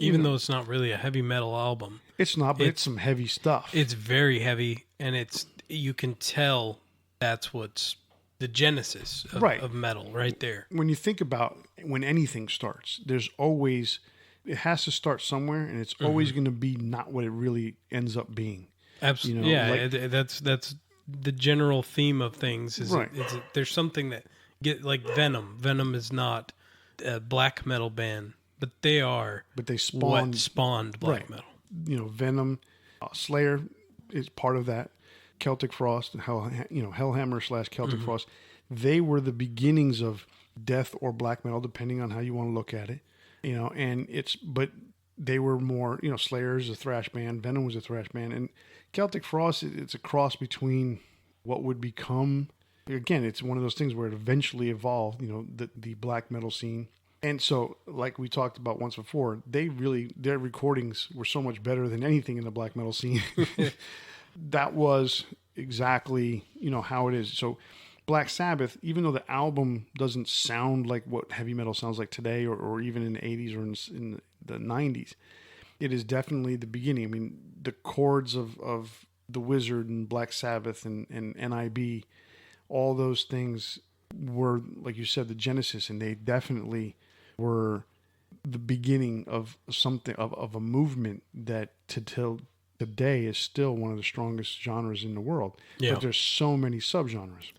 Even though it's not really a heavy metal album. It's not, but it's some heavy stuff. It's very heavy, and you can tell that's what's the genesis of metal right there. When you think about when anything starts, there's always, it has to start somewhere, and it's always going to be not what it really ends up being. Absolutely. That's the general theme of things. There's something that like Venom. Venom is not a black metal band, but they are. But they spawned black metal. Venom, Slayer is part of that. Celtic Frost, Hellhammer / Celtic Frost, they were the beginnings of death or black metal, depending on how you want to look at it. But they were more, Slayer is a thrash band, Venom was a thrash band, and Celtic Frost, it's a cross between what would become, again, it's one of those things where it eventually evolved, the black metal scene. And so, like we talked about once before, their recordings were so much better than anything in the black metal scene. That was exactly, how it is. So Black Sabbath, even though the album doesn't sound like what heavy metal sounds like today or even in the 80s or in the 90s, it is definitely the beginning. I mean, the chords of The Wizard and Black Sabbath and NIB, all those things were, like you said, the genesis, and they definitely were the beginning of something, of a movement that till today is still one of the strongest genres in the world. Yeah. But there's so many subgenres.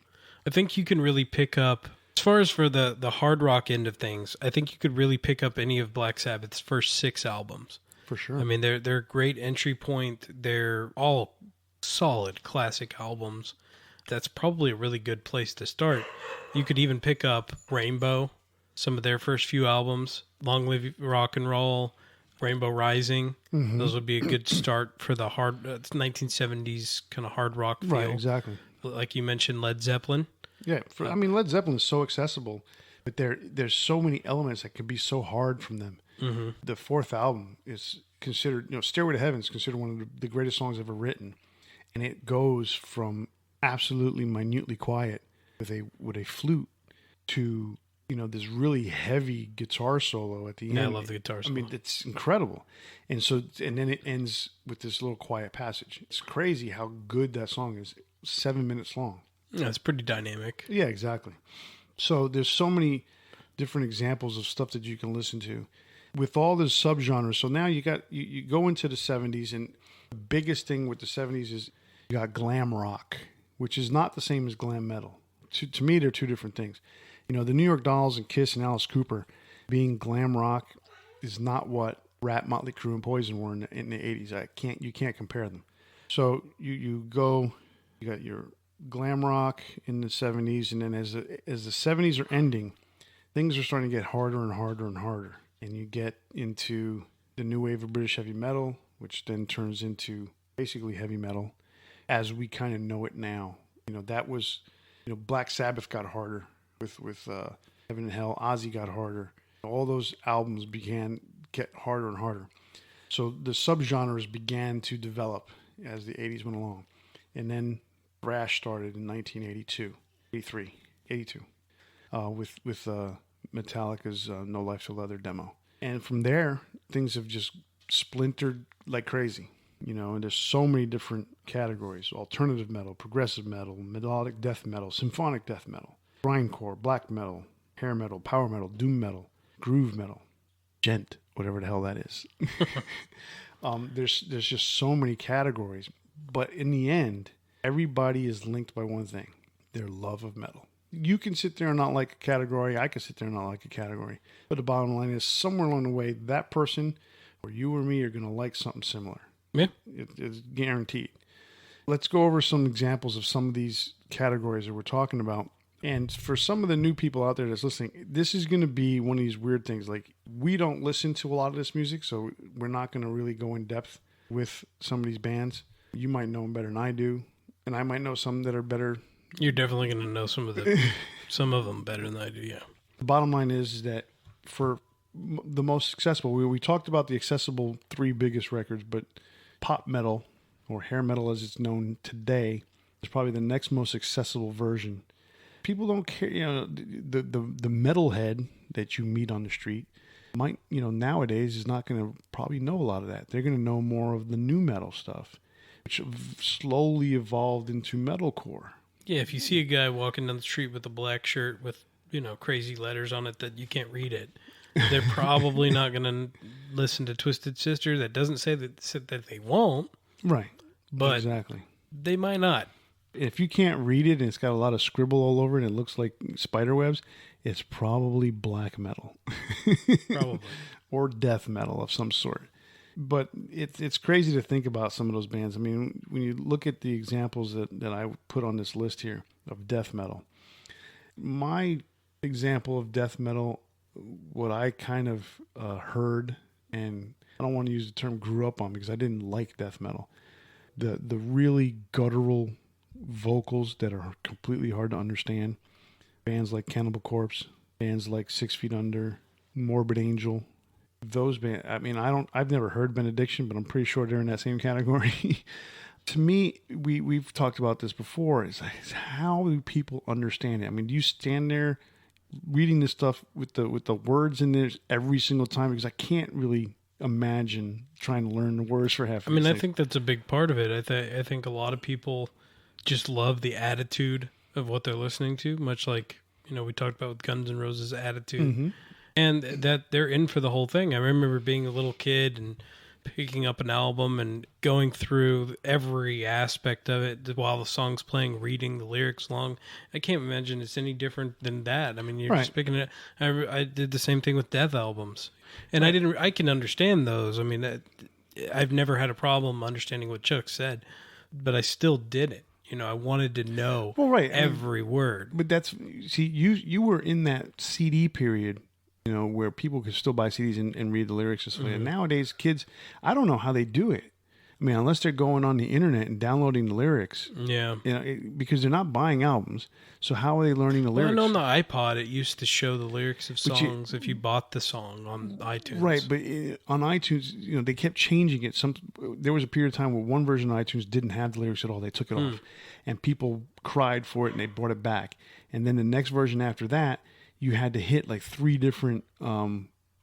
I think you can really pick up, as far as for the hard rock end of things, I think you could really pick up any of Black Sabbath's first 6 albums. For sure. I mean, they're a great entry point. They're all solid classic albums. That's probably a really good place to start. You could even pick up Rainbow, some of their first few albums, Long Live Rock and Roll, Rainbow Rising. Those would be a good start for the 1970s kind of hard rock feel. Right, exactly. Like you mentioned, Led Zeppelin. Yeah, Led Zeppelin is so accessible, but there's so many elements that could be so hard from them. The 4th album is considered, Stairway to Heaven is considered one of the greatest songs ever written, and it goes from absolutely minutely quiet with a flute to this really heavy guitar solo at the end. Yeah, I love the guitar solo. I mean, it's incredible. And then it ends with this little quiet passage. It's crazy how good that song is. 7 minutes long. Yeah, it's pretty dynamic. Yeah, exactly. So there's so many different examples of stuff that you can listen to with all the subgenres. So now you go into the 70s, and the biggest thing with the 70s is you got glam rock, which is not the same as glam metal. To me, they're two different things. The New York Dolls and Kiss and Alice Cooper being glam rock is not what Rat, Motley Crue, and Poison were in the 80s. You can't compare them. So you got your glam rock in the 70s, and then as the 70s are ending, things are starting to get harder and harder and harder. And you get into the new wave of British heavy metal, which then turns into basically heavy metal as we kind of know it now. That was, Black Sabbath got harder with Heaven and Hell. Ozzy got harder. All those albums get harder and harder. So the subgenres began to develop as the 80s went along. And then thrash started in 1982, 83, 82, with Metallica's No Life to Leather demo. And from there, things have just splintered like crazy. And there's so many different categories: alternative metal, progressive metal, melodic death metal, symphonic death metal, grindcore, black metal, hair metal, power metal, doom metal, groove metal, gent, whatever the hell that is. There's just so many categories. But in the end, everybody is linked by one thing: their love of metal. You can sit there and not like a category. I can sit there and not like a category. But the bottom line is, somewhere along the way, that person or you or me are going to like something similar. Yeah. It's guaranteed. Let's go over some examples of some of these categories that we're talking about. And for some of the new people out there that's listening, this is going to be one of these weird things. Like, we don't listen to a lot of this music, so we're not going to really go in depth with some of these bands. You might know them better than I do, and I might know some that are better. You're definitely going to know some of them better than I do, yeah. The bottom line is that for the most accessible, we talked about the accessible 3 biggest records, but pop metal, or hair metal as it's known today, is probably the next most accessible version. People don't care, the metalhead that you meet on the street might, nowadays is not going to probably know a lot of that. They're going to know more of the new metal stuff, which slowly evolved into metalcore. Yeah, if you see a guy walking down the street with a black shirt with, crazy letters on it that you can't read it, they're probably not going to listen to Twisted Sister. That doesn't say that they won't. Right. But exactly. They might not. If you can't read it and it's got a lot of scribble all over it and it looks like spider webs, it's probably black metal. Probably. Or death metal of some sort. But it's crazy to think about some of those bands. I mean, when you look at the examples that I put on this list here of death metal, my example of death metal, what I kind of heard, and I don't want to use the term grew up on because I didn't like death metal, the really guttural vocals that are completely hard to understand. Bands like Cannibal Corpse, bands like 6 Feet Under, Morbid Angel, those bands. I mean, I've never heard Benediction, but I'm pretty sure they're in that same category. To me, we've talked about this before. Is how do people understand it? I mean, do you stand there reading this stuff with the words in there every single time? Because I can't really imagine trying to learn the words for half. I think that's a big part of it. I think a lot of people just love the attitude of what they're listening to, much like, we talked about with Guns N' Roses' attitude. Mm-hmm. And that they're in for the whole thing. I remember being a little kid and picking up an album and going through every aspect of it while the song's playing, reading the lyrics along. I can't imagine it's any different than that. I mean, you're just picking it. I did the same thing with death albums. And I can understand those. I mean, I've never had a problem understanding what Chuck said, but I still did it. I wanted to know every word. But you were in that CD period, where people could still buy CDs and read the lyrics and stuff. Mm-hmm. And nowadays, kids, I don't know how they do it. I mean, unless they're going on the internet and downloading the lyrics. Yeah. Because they're not buying albums. So how are they learning the lyrics? Well, on the iPod, it used to show the lyrics of songs if you bought the song on iTunes. Right, but on iTunes, they kept changing it. There was a period of time where one version of iTunes didn't have the lyrics at all. They took it off. And people cried for it and they brought it back. And then the next version after that, you had to hit like 3 different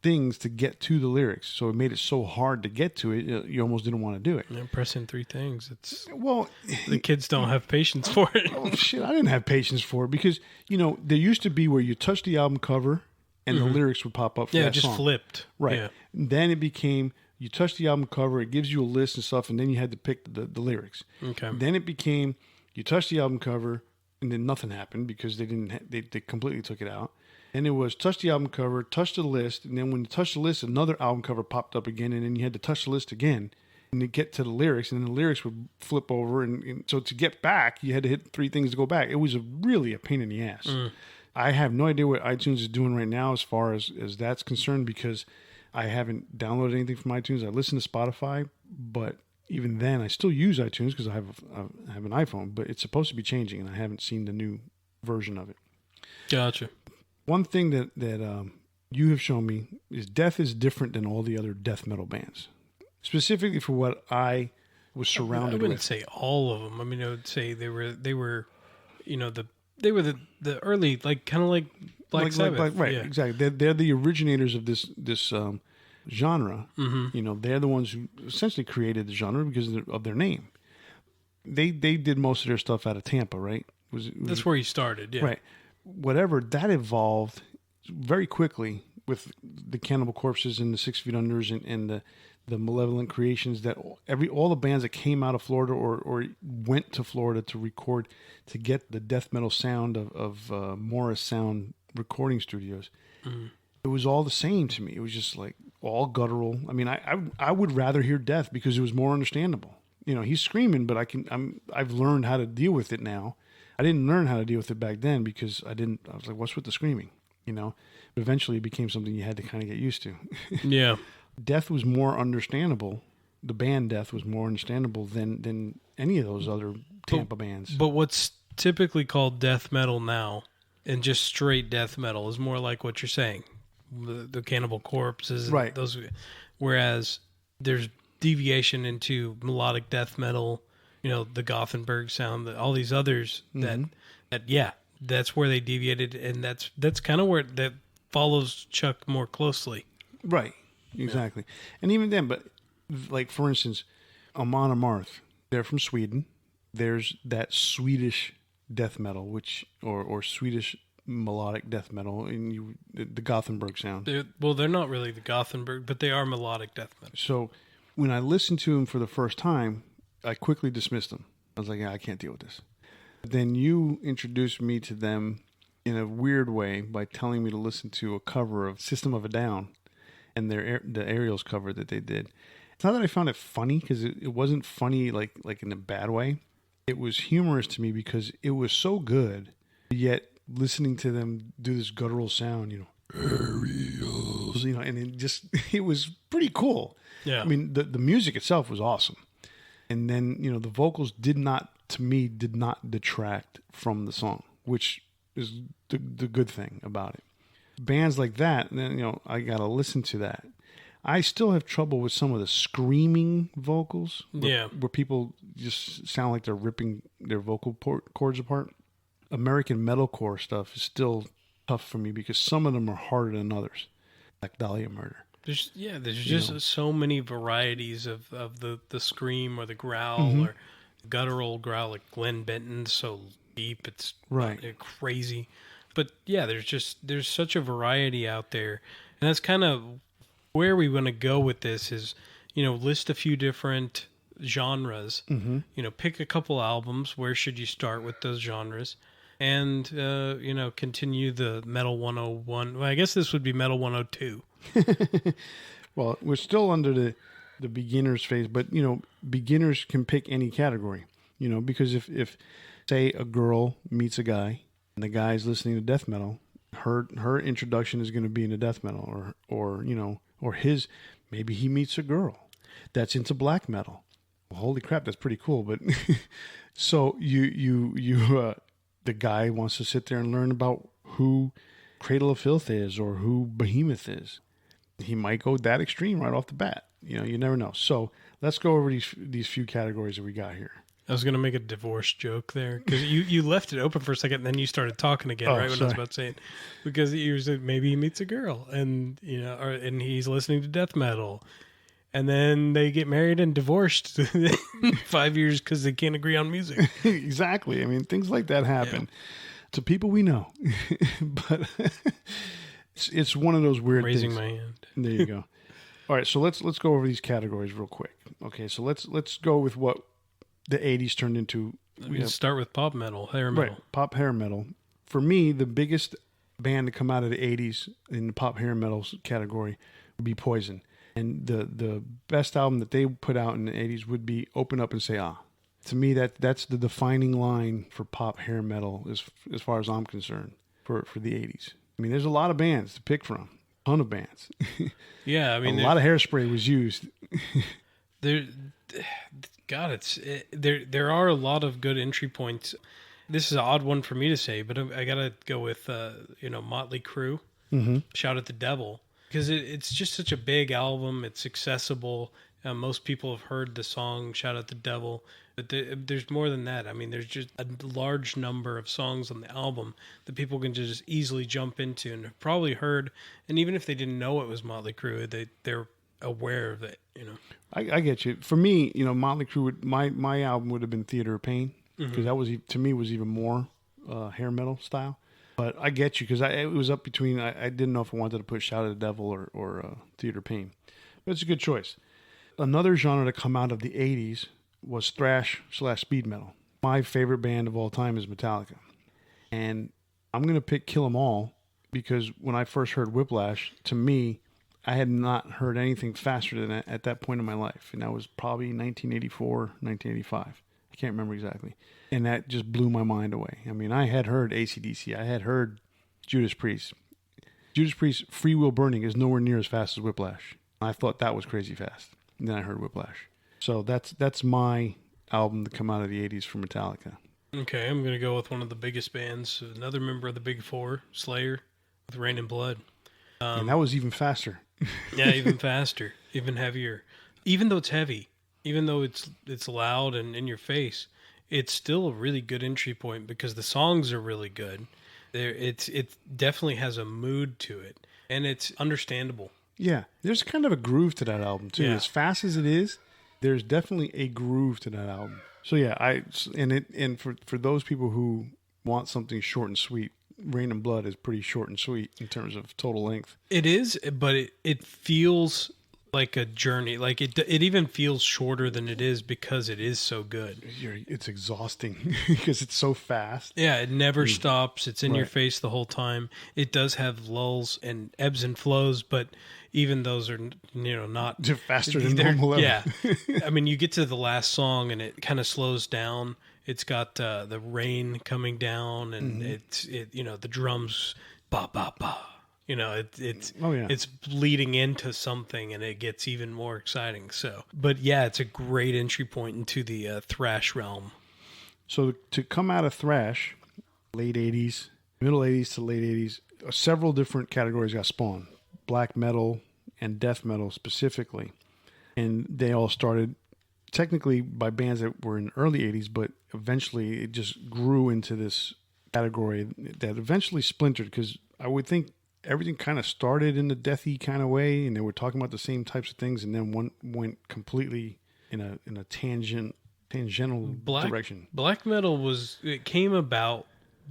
things to get to the lyrics. So it made it so hard to get to it, you almost didn't want to do it. Yeah, pressing 3 things. The kids don't have patience for it. Oh, shit, I didn't have patience for it because, there used to be where you touch the album cover and the lyrics would pop up for that song. Yeah, just flipped. Right. Yeah. Then it became, you touch the album cover, it gives you a list and stuff, and then you had to pick the lyrics. Okay. Then it became, you touch the album cover, and then nothing happened because they completely took it out. And it was touch the album cover, touch the list, and then when you touch the list, another album cover popped up again, and then you had to touch the list again and to get to the lyrics, and then the lyrics would flip over, and so to get back, you had to hit 3 things to go back. It was really a pain in the ass. I have no idea what iTunes is doing right now as far as that's concerned because I haven't downloaded anything from iTunes. I listen to Spotify, but even then, I still use iTunes because I have an iPhone, but it's supposed to be changing, and I haven't seen the new version of it. Gotcha. One thing that you have shown me is death is different than all the other death metal bands, specifically for what I was surrounded with. I wouldn't say all of them. I mean, I would say they were the early, like kind of like Black Sabbath, right? Yeah. Exactly. They're the originators of this genre. Mm-hmm. They're the ones who essentially created the genre because of their name. They did most of their stuff out of Tampa, right? That's where he started, yeah. Right. Whatever, that evolved very quickly with the Cannibal Corpses and the 6 Feet Unders and the Malevolent Creations, that all the bands that came out of Florida or went to Florida to record to get the death metal sound of Morris Sound recording studios. Mm-hmm. It was all the same to me. It was just like all guttural. I mean, I would rather hear death because it was more understandable. he's screaming, but I've learned how to deal with it now. I didn't learn how to deal with it back then because I was like, what's with the screaming? But eventually it became something you had to kind of get used to. Yeah. Death was more understandable. The band Death was more understandable than any of those other Tampa bands. But what's typically called death metal now, and just straight death metal, is more like what you're saying. The Cannibal Corpses, right? Those, whereas there's deviation into melodic death metal, the Gothenburg sound, all these others that's where they deviated, and that's kind of where that follows Chuck more closely. Right, exactly. Yeah. And even then, but like for instance, Amon Amarth, they're from Sweden. There's that Swedish death metal, or Swedish melodic death metal, and the Gothenburg sound. They're not really the Gothenburg, but they are melodic death metal. So when I listened to them for the first time, I quickly dismissed them. I was like, yeah, I can't deal with this. But then you introduced me to them in a weird way by telling me to listen to a cover of System of a Down and the Aerials cover that they did. It's not that I found it funny, because it wasn't funny like in a bad way. It was humorous to me because it was so good, yet listening to them do this guttural sound, Aerials, and it was pretty cool. Yeah. I mean, the music itself was awesome. And then, the vocals did not detract from the song, which is the good thing about it. Bands like that, then, I got to listen to that. I still have trouble with some of the screaming vocals. Where people just sound like they're ripping their vocal cords apart. American metalcore stuff is still tough for me because some of them are harder than others, like Dahlia Murder. There's just so many varieties of the scream or the growl or guttural growl, like Glenn Benton's so deep it's crazy. But yeah, there's such a variety out there, and that's kind of where we want to go with this is, list a few different genres, pick a couple albums. Where should you start with those genres? And, continue the Metal 101. Well, I guess this would be Metal 102. Well, we're still under the beginners phase, but, beginners can pick any category, because if say a girl meets a guy and the guy's listening to death metal, her introduction is going to be into death metal, or his, maybe he meets a girl that's into black metal. Well, holy crap, that's pretty cool. But so the guy wants to sit there and learn about who Cradle of Filth is or who Behemoth is. He might go that extreme right off the bat. You never know. So let's go over these few categories that we got here. I was going to make a divorce joke there because you left it open for a second and then you started talking again, right? When I was about to say it. Because you said maybe he meets a girl and, and he's listening to death metal. And then they get married and divorced in 5 years because they can't agree on music. Exactly. I mean, things like that happen to people we know. But it's one of those weird things. Raising my hand. There you go. All right, so let's go over these categories real quick. Okay, so let's go with what the 80s turned into. We can start with pop metal, hair metal. Right, pop hair metal. For me, the biggest band to come out of the 80s in the pop hair metal category would be Poison. And the best album that they put out in the 80s would be Open Up and Say Ah. To me, that's the defining line for pop hair metal as far as I'm concerned for the 80s. I mean, there's a lot of bands to pick from. A ton of bands. Yeah, I mean... a lot of hairspray was used. There are a lot of good entry points. This is an odd one for me to say, but I got to go with, Motley Crue. Mm-hmm. Shout at the Devil. Because it's just such a big album. It's accessible. Most people have heard the song Shout at the Devil. But there's more than that. I mean, there's just a large number of songs on the album that people can just easily jump into and have probably heard. And even if they didn't know it was Motley Crue, they're aware of it, I get you. For me, Motley Crue, my album would have been Theater of Pain. Because that was, to me, was even more hair metal style. But I get you, because it was up between, I didn't know if I wanted to put Shout at the Devil or Theater of Pain. But it's a good choice. Another genre to come out of the 80s was thrash/speed metal. My favorite band of all time is Metallica. And I'm going to pick Kill 'Em All, because when I first heard Whiplash, to me, I had not heard anything faster than that at that point in my life. And that was probably 1984, 1985. I can't remember exactly. And that just blew my mind away. I mean, I had heard AC/DC. I had heard Judas Priest. Judas Priest, Free Will Burning is nowhere near as fast as Whiplash. I thought that was crazy fast. And then I heard Whiplash. So that's my album to come out of the 80s for Metallica. Okay, I'm going to go with one of the biggest bands, another member of the Big Four, Slayer, with Rain and Blood. And that was even faster. Yeah, even faster, even heavier. Even though it's heavy, even though it's loud and in your face, it's still a really good entry point because the songs are really good. It definitely has a mood to it, and it's understandable. Yeah, there's kind of a groove to that album too. Yeah. As fast as it is, there's definitely a groove to that album. So yeah, for those people who want something short and sweet, Rain and Blood is pretty short and sweet in terms of total length. It is, but it feels like a journey. Like it even feels shorter than it is because it is so good. It's exhausting because it's so fast. Yeah, it never stops. It's in your face the whole time. It does have lulls and ebbs and flows, but even those are not They're faster than normal level. Yeah, I mean, you get to the last song and it kind of slows down. It's got the rain coming down, and the drums ba ba ba. It's leading into something, and it gets even more exciting. So, but yeah, it's a great entry point into the thrash realm. So to come out of thrash, late 80s, middle 80s to late 80s, several different categories got spawned. Black metal and death metal specifically. And they all started technically by bands that were in the early 80s, but eventually it just grew into this category that eventually splintered, because I would think everything kind of started in the deathy kind of way, and they were talking about the same types of things, and then one went completely in a tangential direction. Black metal came about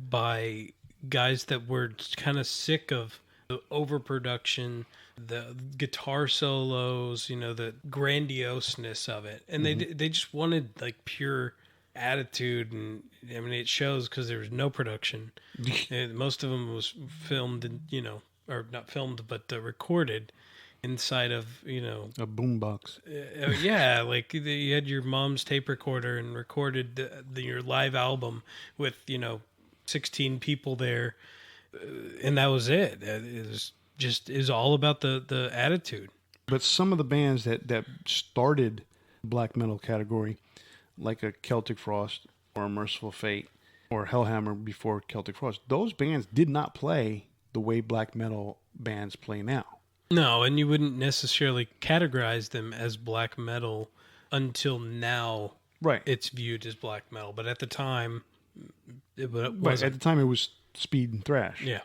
by guys that were kind of sick of the overproduction, the guitar solos, the grandioseness of it, and they just wanted like pure attitude, and I mean it shows because there was no production. And most of them was filmed, or not filmed, but recorded inside of a boombox. Yeah, like you had your mom's tape recorder and recorded your live album with 16 people there, and that was it. It was all about the attitude. But some of the bands that started the black metal category, like a Celtic Frost or a Merciful Fate or Hellhammer before Celtic Frost, those bands did not play the way black metal bands play now. No, and you wouldn't necessarily categorize them as black metal until now. Right. It's viewed as black metal, but at the time, it wasn't. Right. At the time, it was speed and thrash. Yeah.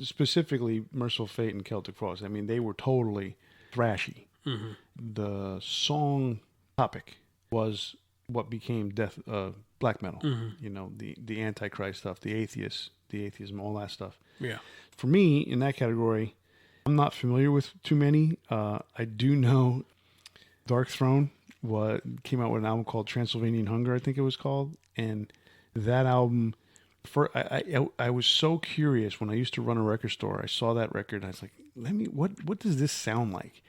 Specifically, Merciful Fate and Celtic Frost. I mean, they were totally thrashy. Mm-hmm. The song topic was what became black metal. Mm-hmm. The Antichrist stuff, the atheism, all that stuff. Yeah. For me, in that category, I'm not familiar with too many. I do know Dark Throne came out with an album called Transylvanian Hunger, I think it was called, and that album. I was so curious when I used to run a record store. I saw that record and I was like, what does this sound like?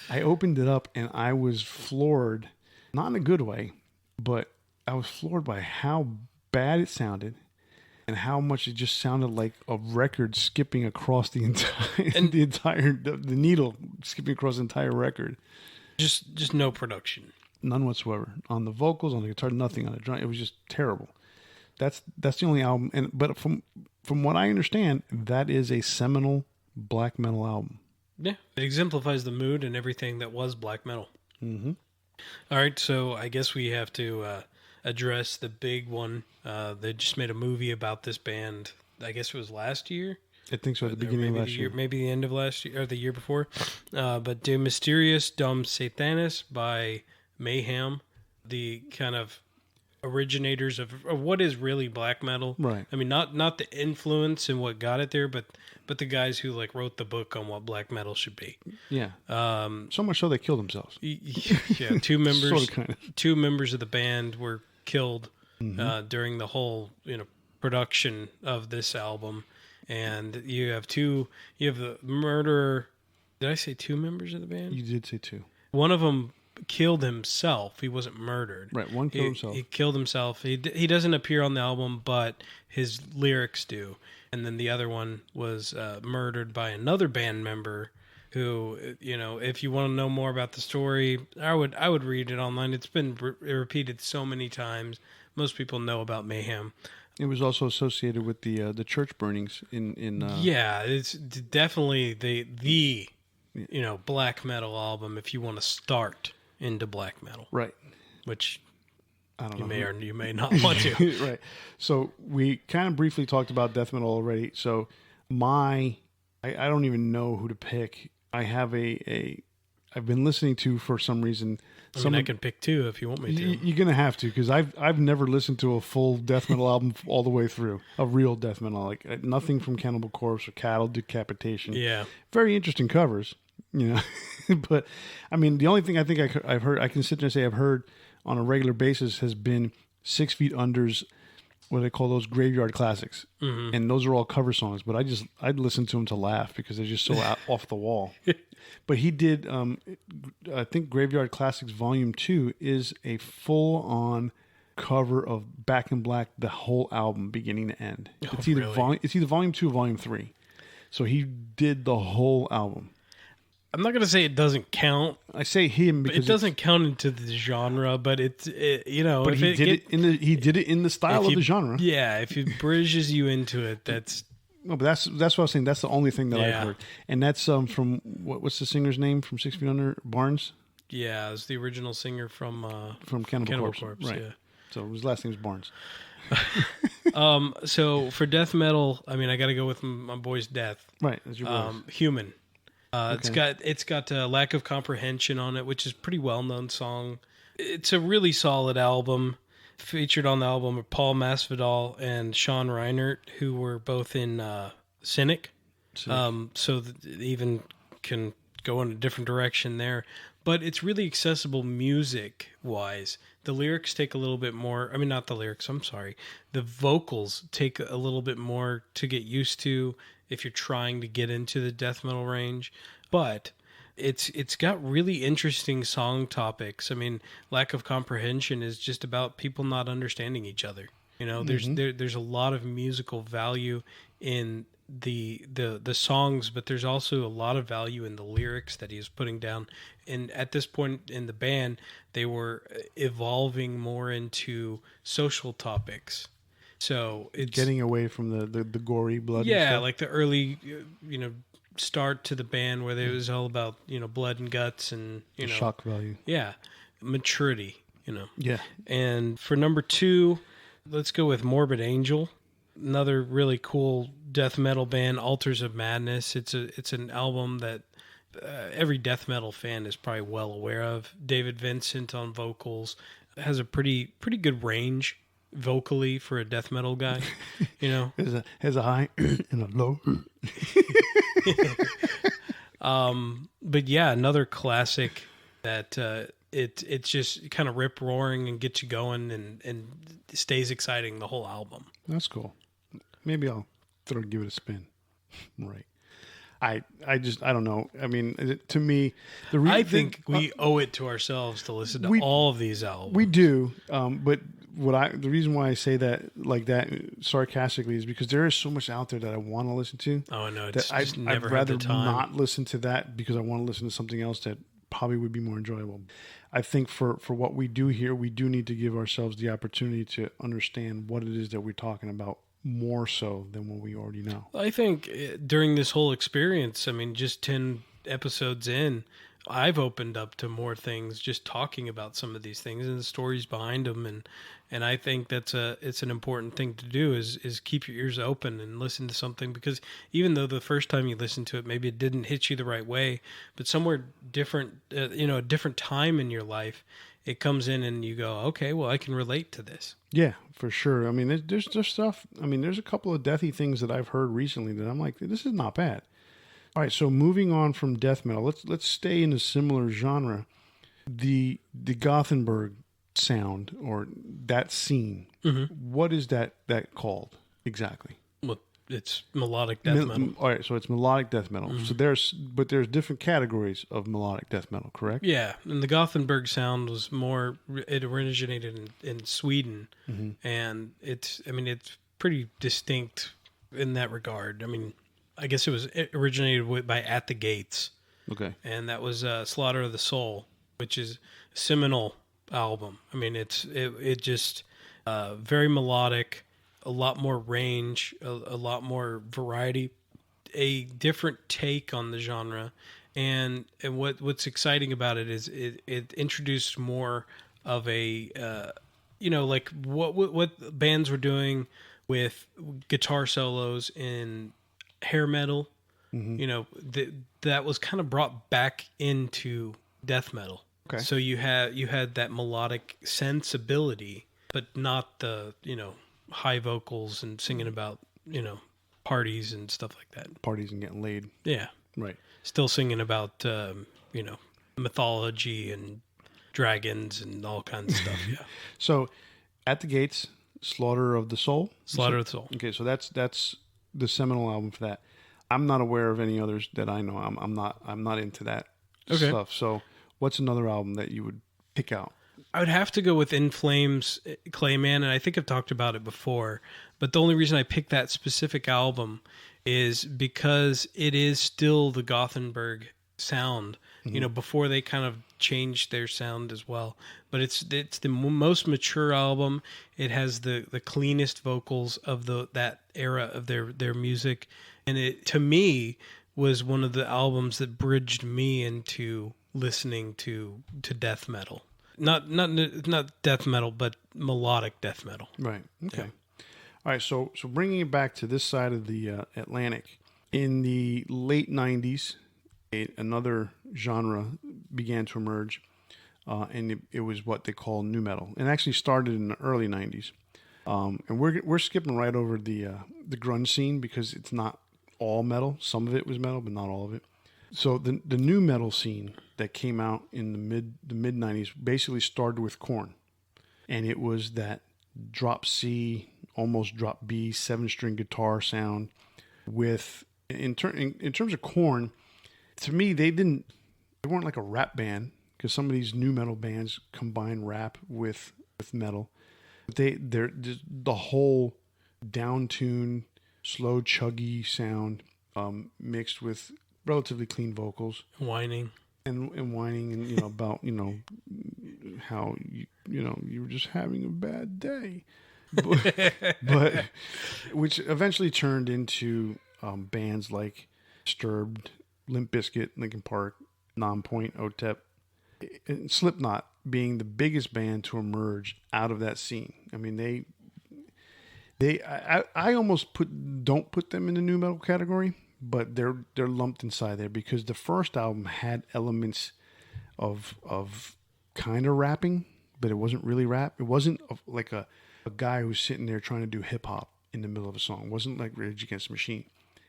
I opened it up and I was floored, not in a good way, but I was floored by how bad it sounded and how much it just sounded like a record skipping across the entire the needle skipping across the entire record. Just no production. None whatsoever. On the vocals, on the guitar, nothing on the drum. It was just terrible. That's the only album, but from what I understand, that is a seminal black metal album. Yeah, it exemplifies the mood and everything that was black metal. Mm-hmm. All right, so I guess we have to address the big one. They just made a movie about this band. I guess it was last year. I think so, at the beginning of last year. Maybe the end of last year, or the year before. But De Mysteriis Dom Satanis by Mayhem, the kind of originators of what is really black metal. Right. I mean, not the influence and what got it there, but the guys who like wrote the book on what black metal should be. Yeah. So much so they killed themselves. Yeah, two members. Sort of, kind of. Two members of the band were killed during the whole production of this album, and you have the murderer Did I say 2 members of the band? You did say 2. One of them killed himself. He wasn't murdered. Right, one killed himself. He killed himself. He doesn't appear on the album, but his lyrics do. And then the other one was murdered by another band member who, if you want to know more about the story, I would read it online. It's been repeated so many times. Most people know about Mayhem. It was also associated with the church burnings in Yeah, it's definitely the black metal album if you want to start into black metal. Right. Which I don't know. You may or you may not want to. Right. So we kind of briefly talked about death metal already. So I don't even know who to pick. I have I've been listening to, for some reason. I can pick 2 if you want me to. You're gonna have to, because I've never listened to a full death metal album all the way through, a real death metal, like nothing from Cannibal Corpse or Cattle Decapitation. Yeah, very interesting covers, But I mean, the only thing I think I've heard, I can sit there and say I've heard on a regular basis, has been 6 Feet Under's, what do they call those, graveyard classics, and those are all cover songs. But I'd listen to them to laugh because they're just so off the wall. But he did, I think Graveyard Classics Volume 2 is a full-on cover of Back in Black, the whole album, beginning to end. Oh, it's either really? It's either Volume 2 or Volume 3. So he did the whole album. I'm not going to say it doesn't count. I say him because it doesn't count into the genre, but But he did it in the style of the genre. Yeah, if it bridges you into it, that's. No, but that's what I was saying. That's the only thing that I've heard, and that's from what's the singer's name from 6 Feet Under? Barnes. Yeah, it's the original singer from Cannibal Corpse. Right. Yeah. So his last name is Barnes. So for death metal, I mean, I got to go with my boy's Death. Right, that's your boy. Human. Okay. It's got Lack of Comprehension on it, which is a pretty well known song. It's a really solid album. Featured on the album are Paul Masvidal and Sean Reinert, who were both in Cynic. So even can go in a different direction there. But it's really accessible music-wise. The lyrics take a little bit more... I mean, not the lyrics, I'm sorry. The vocals take a little bit more to get used to if you're trying to get into the death metal range. But it's got really interesting song topics. I mean, Lack of Comprehension is just about people not understanding each other. There's a lot of musical value in the songs, but there's also a lot of value in the lyrics that he is putting down. And at this point in the band, they were evolving more into social topics. So it's getting away from the gory blood. Yeah, like the early, start to the band where it was all about, blood and guts and, shock value. Yeah. Maturity, Yeah. And for number 2, let's go with Morbid Angel. Another really cool death metal band, Altars of Madness. It's an album that every death metal fan is probably well aware of. David Vincent on vocals has a pretty good range vocally for a death metal guy. Has a high and a low. But yeah, another classic that it's just kind of rip roaring and gets you going and stays exciting the whole album. That's cool. Maybe I'll give it a spin. Right. I don't know. I mean, to me, I think we owe it to ourselves to listen to all of these albums. We do, but the reason why I say that like that sarcastically is because there is so much out there that I want to listen to. Oh no, I'd rather not listen to that because I want to listen to something else that probably would be more enjoyable. I think for what we do here, we do need to give ourselves the opportunity to understand what it is that we're talking about more so than what we already know. I think during this whole experience, I mean, just 10 episodes in, I've opened up to more things just talking about some of these things and the stories behind them. And I think it's an important thing to do is keep your ears open and listen to something, because even though the first time you listen to it, maybe it didn't hit you the right way, but somewhere different, a different time in your life, it comes in and you go, okay, well, I can relate to this. Yeah, for sure. I mean, there's just stuff. I mean, there's a couple of deathy things that I've heard recently that I'm like, this is not bad. All right, so moving on from death metal, let's stay in a similar genre. The Gothenburg sound, or that scene. Mm-hmm. What is that called exactly? it's melodic death metal. All right, so it's melodic death metal. Mm-hmm. So there's different categories of melodic death metal, correct? Yeah, and the Gothenburg sound was more. It originated in Sweden, and it's pretty distinct in that regard. I mean, I guess it originated by At the Gates. Okay. And that was Slaughter of the Soul, which is a seminal album. I mean, it just very melodic, a lot more range, a lot more variety, a different take on the genre. And what's exciting about it is it introduced more of a like what bands were doing with guitar solos in hair metal. Mm-hmm. That was kind of brought back into death metal. Okay. So you had that melodic sensibility, but not the high vocals and singing about parties and stuff like that. Parties and getting laid. Yeah. Right. Still singing about mythology and dragons and all kinds of stuff. Yeah. So, At the Gates, Slaughter of the Soul. Slaughter of the Soul. Okay, so that's the seminal album for that. I'm not aware of any others that I know. I'm not into that stuff. So, what's another album that you would pick out? I would have to go with In Flames, Clayman, and I think I've talked about it before. But the only reason I picked that specific album is because it is still the Gothenburg sound. Mm-hmm. Before they kind of changed their sound as well. But it's the most mature album. It has the cleanest vocals of that era of their music. And it, to me, was one of the albums that bridged me into listening to death metal. Not death metal, but melodic death metal. Right. Okay. Yeah. All right. So bringing it back to this side of the Atlantic, in the late '90s, another genre began to emerge, and it was what they call nu metal, and actually started in the early '90s. And we're skipping right over the grunge scene because it's not all metal. Some of it was metal, but not all of it. So the nu metal scene that came out in the mid '90s basically started with Korn, and it was that drop C, almost drop B, 7-string guitar sound. With in terms of Korn, to me they weren't like a rap band, because some of these nu metal bands combine rap with metal. They're the whole down-tuned, slow, chuggy sound mixed with relatively clean vocals, whining and whining, and about how you were just having a bad day, but which eventually turned into bands like Disturbed, Limp Bizkit, Linkin Park, Nonpoint, OTEP, and Slipknot being the biggest band to emerge out of that scene. I mean, I almost don't put them in the nu metal category, but they're lumped inside there because the first album had elements of kind of rapping, but it wasn't really rap. It wasn't like a guy who's sitting there trying to do hip hop in the middle of a song. It wasn't like Rage Against the Machine.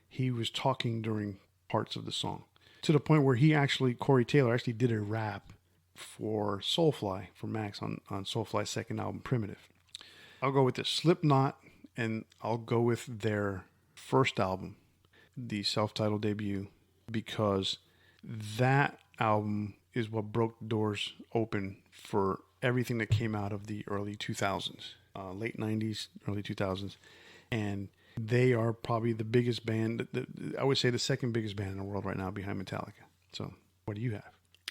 He was talking during parts of the song, to the point where Corey Taylor actually did a rap for Soulfly, for Max on Soulfly's second album, Primitive. I'll go with the Slipknot, and I'll go with their first album, the self-titled debut, because that album is what broke the doors open for everything that came out of the early 2000s, late 90s, early 2000s. And they are probably the biggest band, I would say the second biggest band in the world right now, behind Metallica. So what do you have?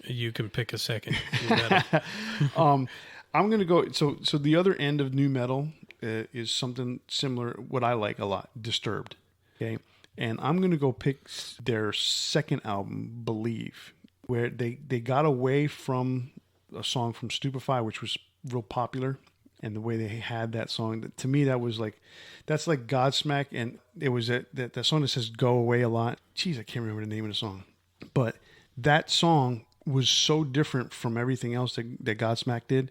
You can pick a second. I'm going to go, so the other end of nu metal is something similar, what I like a lot, Disturbed. Okay. And I'm going to go pick their second album, Believe, where they got away from a song from Stupefy, which was real popular, and the way they had that song. To me, that's like Godsmack, and it was that song that says "Go Away" a lot. Jeez, I can't remember the name of the song, but that song was so different from everything else that Godsmack did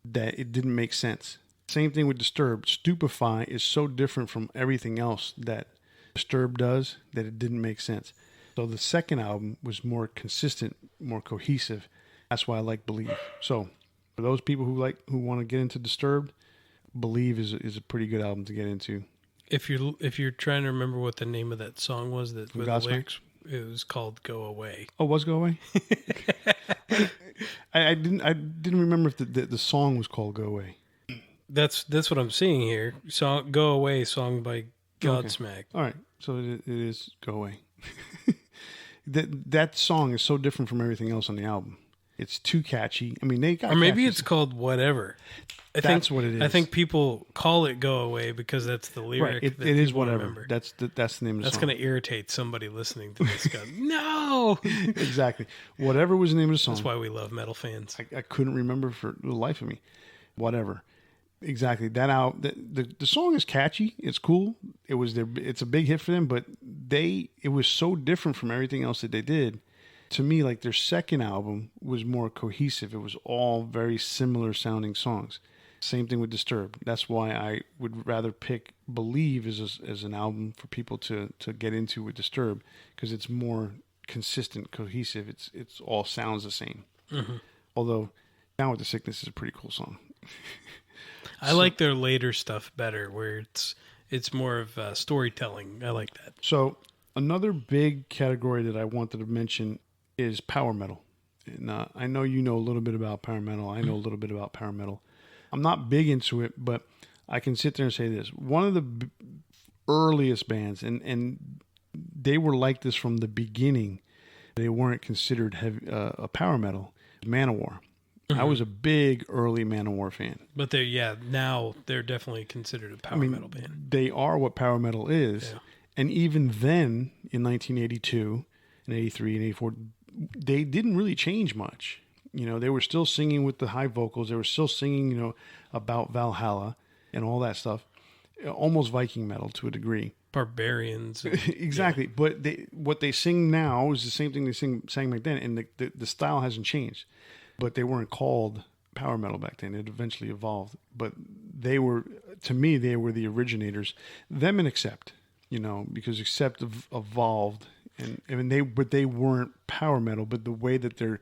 that it didn't make sense. Same thing with Disturbed. Stupefy is so different from everything else that Disturbed does that it didn't make sense. So the second album was more consistent, more cohesive. That's why I like Believe. So for those people who want to get into Disturbed, Believe is a pretty good album to get into. If you're trying to remember what the name of that song was, that the Godsmack? lyrics, it was called "Go Away." Oh, was Go Away? I didn't remember if the song was called Go Away. That's what I'm seeing here. Song "Go Away," song by Godsmack. All right, so it is Go Away. That song is so different from everything else on the album. It's too catchy. I mean, they got Or maybe catchy it's called whatever. That's what it is. I think people call it "Go Away" because that's the lyric. Right. It that is people whatever. remember. That's the name of the song. That's going to irritate somebody listening to this. Go, no. Exactly. Whatever was the name of the song. That's why we love metal fans. I couldn't remember for the life of me. Whatever. Exactly. The song is catchy. It's cool. It's a big hit for them, but it was so different from everything else that they did. To me, like, their second album was more cohesive. It was all very similar sounding songs. Same thing with Disturbed. That's why I would rather pick Believe as an album for people to get into with Disturbed, because it's more consistent, cohesive. It's all sounds the same. Mm-hmm. Although Down with the Sickness is a pretty cool song. I like their later stuff better, where it's more of storytelling. I like that. So another big category that I wanted to mention is power metal. And I know you know a little bit about power metal. I know a little bit about power metal. I'm not big into it, but I can sit there and say this. One of the earliest bands, and they were like this from the beginning, they weren't considered heavy, a power metal, Manowar. Mm-hmm. I was a big early Manowar fan. But now they're definitely considered a power metal band. They are what power metal is. Yeah. And even then, in 1982 and 83 and 84, they didn't really change much. You know, they were still singing with the high vocals. They were still singing, you know, about Valhalla and all that stuff. Almost Viking metal to a degree. Barbarians. Exactly. Yeah. But what they sing now is the same thing they sang back then. And the style hasn't changed. But they weren't called power metal back then. It eventually evolved. But they were, to me, they were the originators. Them and Accept, you know, because Accept evolved. And they weren't power metal, but the way the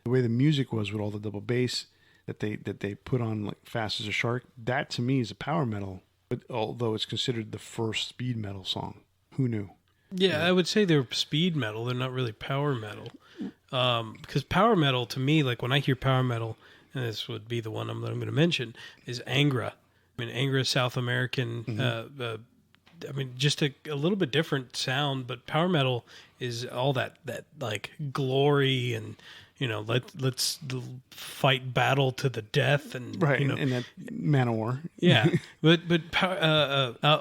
music was with all the double bass that they put on, like Fast as a Shark, that to me is a power metal. But although it's considered the first speed metal song, who knew? Yeah, I would say they're speed metal. They're not really power metal, because power metal to me, like when I hear power metal, and this would be the one that I'm going to mention, is Angra. I mean, Angra, South American. Mm-hmm. I mean, just a little bit different sound, but power metal is all that like glory and, you know, let's fight battle to the death and right, you know, and that Manowar. Yeah, but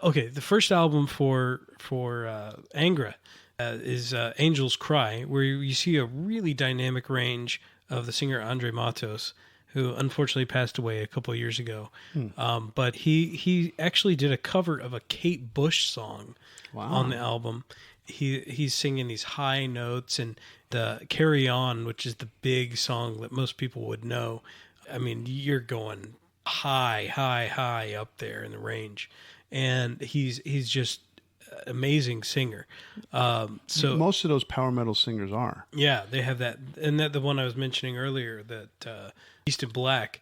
okay, the first album for Angra is Angel's Cry, where you see a really dynamic range of the singer Andre Matos, who unfortunately passed away a couple of years ago. But he actually did a cover of a Kate Bush song on the album. He's singing these high notes, and the Carry On, which is the big song that most people would know. I mean, you're going high up there in the range. And he's just amazing singer. So most of those power metal singers are. Yeah, they have that. And that the one I was mentioning earlier, that East in Black,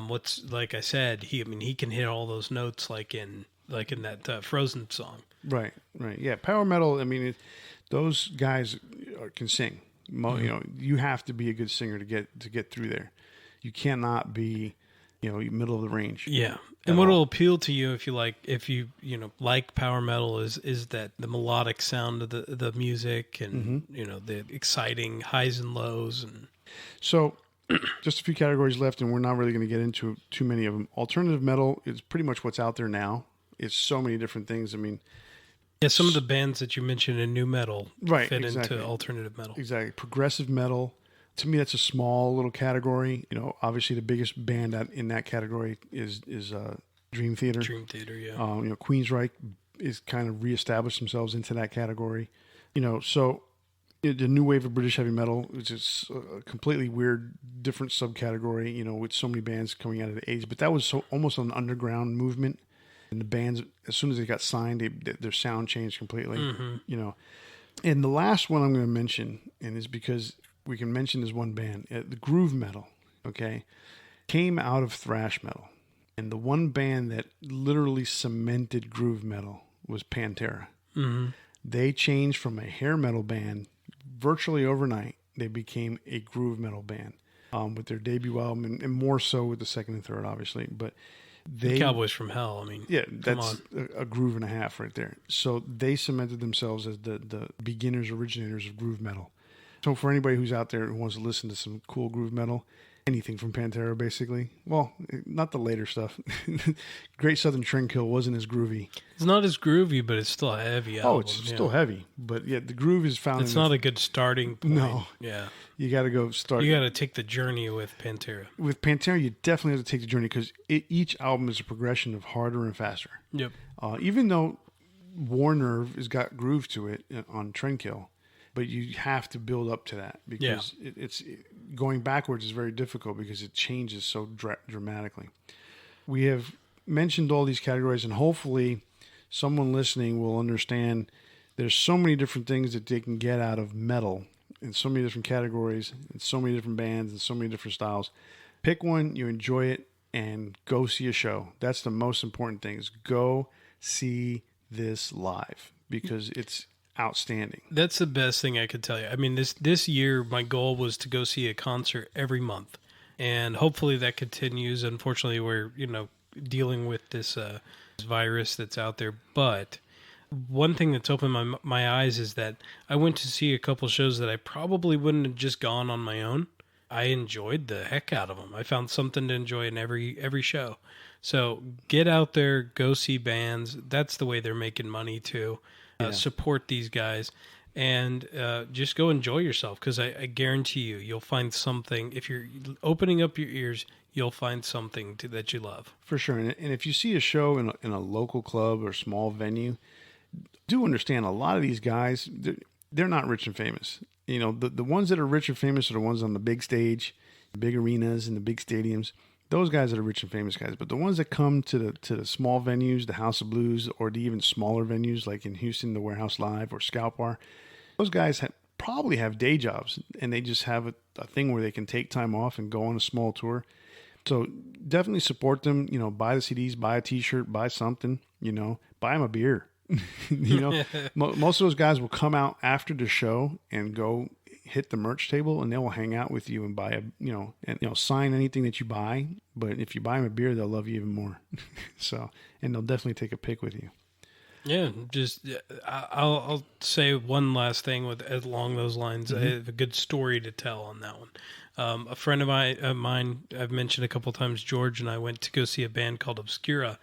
what's, like I said, he can hit all those notes like in that Frozen song. Right. Yeah, power metal, I mean, those guys can sing. You know, you have to be a good singer to get through there. You cannot be, you know, middle of the range. Yeah. And what will appeal to you if you like power metal is that the melodic sound of the music and you know, the exciting highs and lows. And so just a few categories left, and we're not really going to get into too many of them. Alternative metal is pretty much what's out there now. It's so many different things. I mean, yeah, some of the bands that you mentioned in new metal fit exactly. into alternative metal. Exactly. Progressive metal, to me, that's a small little category. You know, obviously the biggest band in that category is Dream Theater. Dream Theater, yeah. You know, Queensryche is kind of reestablished themselves into that category. You know, so the new wave of British heavy metal, which is a completely weird, different subcategory. You know, with so many bands coming out of the '80s, but that was almost an underground movement. And the bands, as soon as they got signed, their sound changed completely. You know, and the last one I'm going to mention, and is because we can mention this one band, the groove metal. Okay, came out of thrash metal, and the one band that literally cemented groove metal was Pantera. Mm-hmm. They changed from a hair metal band virtually overnight. They became a groove metal band with their debut album, and more so with the second and third, obviously. But they Cowboys from Hell. I mean, yeah, that's a groove and a half right there. So they cemented themselves as the beginners, originators of groove metal. So for anybody who's out there who wants to listen to some cool groove metal, anything from Pantera, basically. Well, not the later stuff. Great Southern Trendkill wasn't as groovy. It's not as groovy, but it's still a heavy album. Oh, it's still heavy. But yeah, the groove is found It's not a good starting point. No. Yeah. You got to go start. You got to take the journey with Pantera. With Pantera, you definitely have to take the journey because each album is a progression of harder and faster. Yep. Even though War Nerve has got groove to it on Trendkill, but you have to build up to that because it's going backwards is very difficult because it changes so dramatically. We have mentioned all these categories, and hopefully someone listening will understand there's so many different things that they can get out of metal in so many different categories and so many different bands and so many different styles. Pick one, you enjoy it, and go see a show. That's the most important thing, is go see this live because it's outstanding. That's the best thing I could tell you. I mean, this year, my goal was to go see a concert every month, and hopefully that continues. Unfortunately, we're dealing with this virus that's out there. But one thing that's opened my eyes is that I went to see a couple shows that I probably wouldn't have just gone on my own. I enjoyed the heck out of them. I found something to enjoy in every show. So get out there, go see bands. That's the way they're making money too. Support these guys, and just go enjoy yourself, because I guarantee you'll find something. If you're opening up your ears, you'll find something that you love. For sure. And if you see a show in a local club or small venue, do understand a lot of these guys, they're not rich and famous. The ones that are rich and famous are the ones on the big stage, the big arenas and the big stadiums. Those guys are the rich and famous guys. But the ones that come to the small venues, the House of Blues, or the even smaller venues like in Houston, the Warehouse Live or Scout Bar, those guys probably have day jobs, and they just have a thing where they can take time off and go on a small tour. So definitely support them. Buy the CDs, buy a T-shirt, buy something. Buy them a beer. Most of those guys will come out after the show and go hit the merch table, and they will hang out with you and buy sign anything that you buy. But if you buy them a beer, they'll love you even more. And they'll definitely take a pic with you. Yeah, I'll say one last thing along those lines. Mm-hmm. I have a good story to tell on that one. A friend of mine, I've mentioned a couple times, George, and I went to go see a band called Obscura.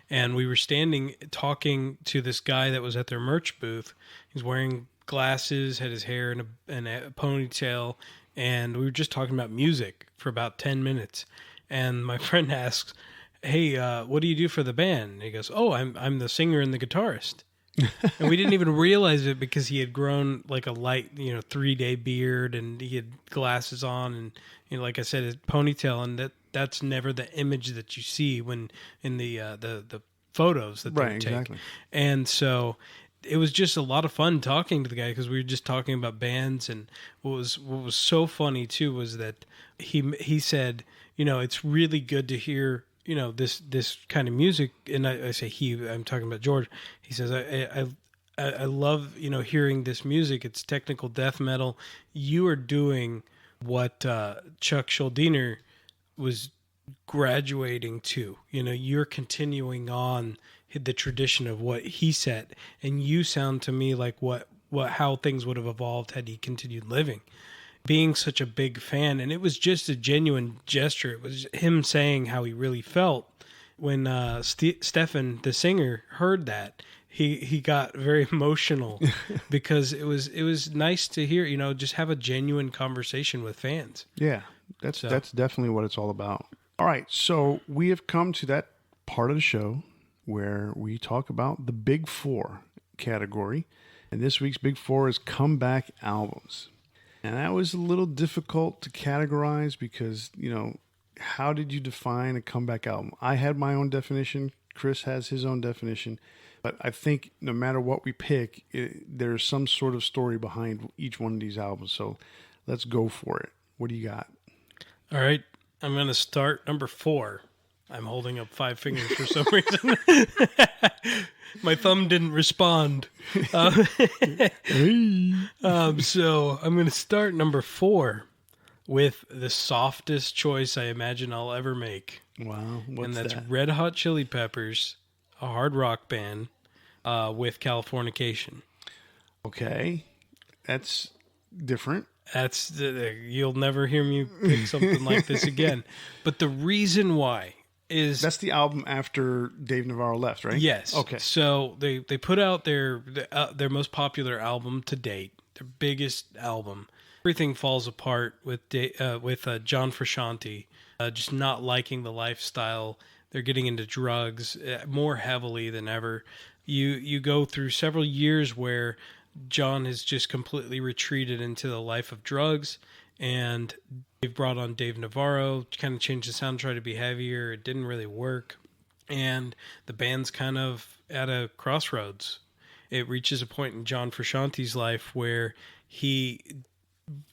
And we were standing talking to this guy that was at their merch booth. He was wearing glasses, had his hair in a ponytail, and we were just talking about music for about 10 minutes. And my friend asks, "Hey, what do you do for the band?" And he goes, "Oh, I'm the singer and the guitarist." And we didn't even realize it because he had grown like a light, 3-day beard, and he had glasses on, and like I said, his ponytail, and that's never the image that you see when in the photos that they take. Exactly. And so it was just a lot of fun talking to the guy, because we were just talking about bands. And what was so funny too was that he said, it's really good to hear this kind of music. And I say I'm talking about George. He says, I love hearing this music. It's technical death metal. You are doing what Chuck Schuldiner was graduating to. You're continuing on the tradition of what he set, and you sound to me like how things would have evolved had he continued living. Being such a big fan, and it was just a genuine gesture. It was him saying how he really felt. When Stefan, the singer, heard that, he got very emotional because it was nice to hear, just have a genuine conversation with fans. Yeah, that's definitely what it's all about. All right, so we have come to that part of the show where we talk about the Big Four category. And this week's Big Four is comeback albums. And that was a little difficult to categorize because, how did you define a comeback album? I had my own definition. Chris has his own definition. But I think no matter what we pick, there's some sort of story behind each one of these albums. So let's go for it. What do you got? All right. I'm going to start number 4. I'm holding up 5 fingers for some reason. My thumb didn't respond. So I'm going to start number 4 with the softest choice I imagine I'll ever make. Wow. And that's Red Hot Chili Peppers, a hard rock band, with Californication. Okay. That's different. You'll never hear me pick something like this again. But the reason why is... That's the album after Dave Navarro left, right? Yes. Okay. So they put out their most popular album to date, their biggest album. Everything falls apart with John Frusciante just not liking the lifestyle. They're getting into drugs more heavily than ever. You go through several years where John has just completely retreated into the life of drugs, and they've brought on Dave Navarro, kind of changed the sound, tried to be heavier. It didn't really work, and the band's kind of at a crossroads. It reaches a point in John Frusciante's life where he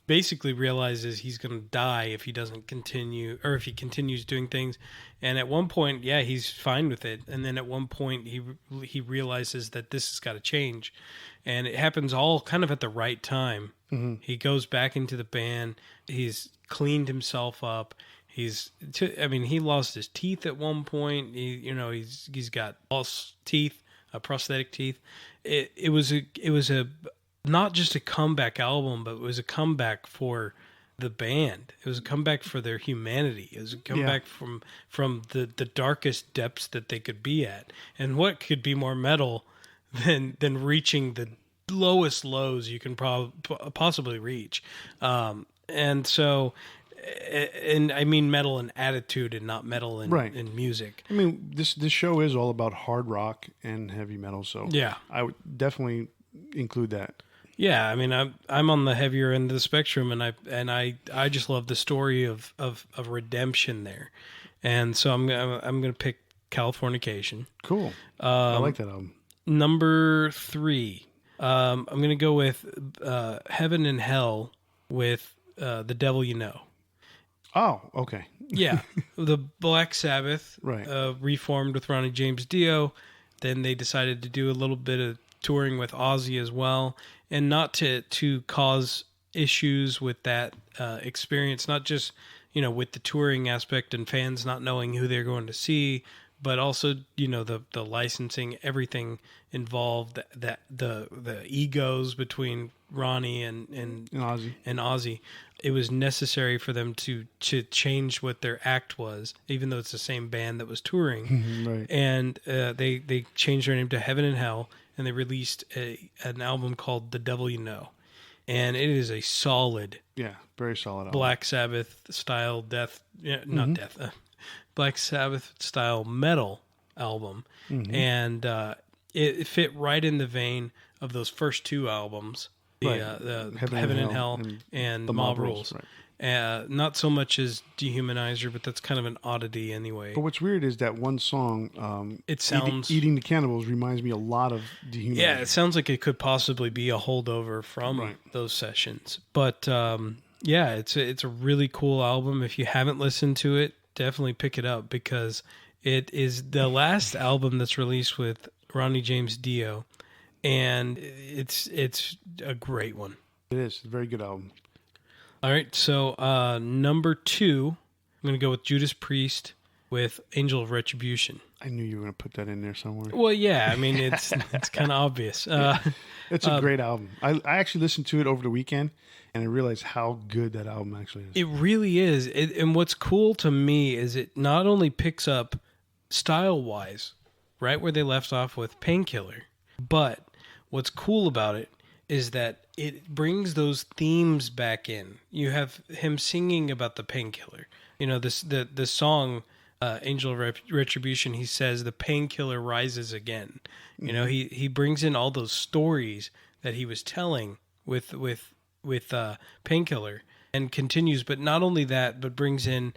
basically realizes he's going to die if he doesn't continue, or if he continues doing things. And at one point, yeah, he's fine with it. And then at one point, he realizes that this has got to change. And it happens all kind of at the right time. Mm-hmm. He goes back into the band. He's cleaned himself up. He lost his teeth at one point. He's got false teeth, prosthetic teeth. It was a not just a comeback album, but it was a comeback for the band. It was a comeback for their humanity. It was a comeback from the darkest depths that they could be at. And what could be more metal than reaching the lowest lows you can possibly reach? And I mean metal in attitude and not metal in music. I mean, this show is all about hard rock and heavy metal, so yeah, I would definitely include that. Yeah, I mean, I'm on the heavier end of the spectrum, and I just love the story of redemption there, and so I'm gonna pick Californication. Cool. I like that album. Number 3, I'm gonna go with Heaven and Hell with The Devil You Know. Oh, okay. Yeah, the Black Sabbath, right? Reformed with Ronnie James Dio. Then they decided to do a little bit of touring with Ozzy as well, and not to cause issues with that experience, not just with the touring aspect and fans not knowing who they're going to see, but also the licensing, everything involved, that the egos between Ronnie and Ozzy. It was necessary for them to change what their act was, even though it's the same band that was touring. Right. And they changed their name to Heaven and Hell, and they released an album called The Devil You Know. And it is a solid, very solid album. Black Sabbath style Black Sabbath style metal album. Mm-hmm. And it fit right in the vein of those first 2 albums, the Heaven and Hell and Mob Rules. Right. Not so much as Dehumanizer, but that's kind of an oddity anyway. But what's weird is that one song, it sounds Eating the Cannibals, reminds me a lot of Dehumanizer. Yeah, it sounds like it could possibly be a holdover from those sessions. But it's a really cool album. If you haven't listened to it, definitely pick it up, because it is the last album that's released with Ronnie James Dio, and it's a great one. It is a very good album. All right, so number 2, I'm going to go with Judas Priest with Angel of Retribution. I knew you were going to put that in there somewhere. Well, yeah, I mean, it's kind of obvious. It's a great album. I actually listened to it over the weekend, and I realized how good that album actually is. It really is. And what's cool to me is it not only picks up style-wise, right where they left off with Painkiller, but what's cool about it is that it brings those themes back in. You have him singing about the painkiller. The song Angel of Retribution, he says the painkiller rises again. Mm-hmm. He brings in all those stories that he was telling with Painkiller, and continues, but not only that, but brings in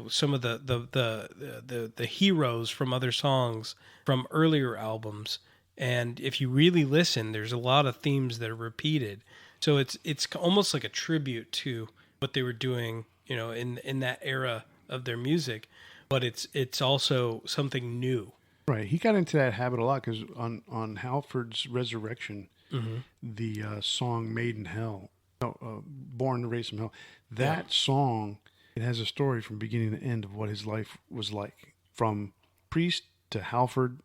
some of the heroes from other songs from earlier albums. And if you really listen, there's a lot of themes that are repeated. So it's almost like a tribute to what they were doing, in that era of their music, but it's also something new. Right. He got into that habit a lot because on Halford's Resurrection, the song "Made in Hell," "Born to Raise from Hell," that song, it has a story from beginning to end of what his life was like, from priest to Halford.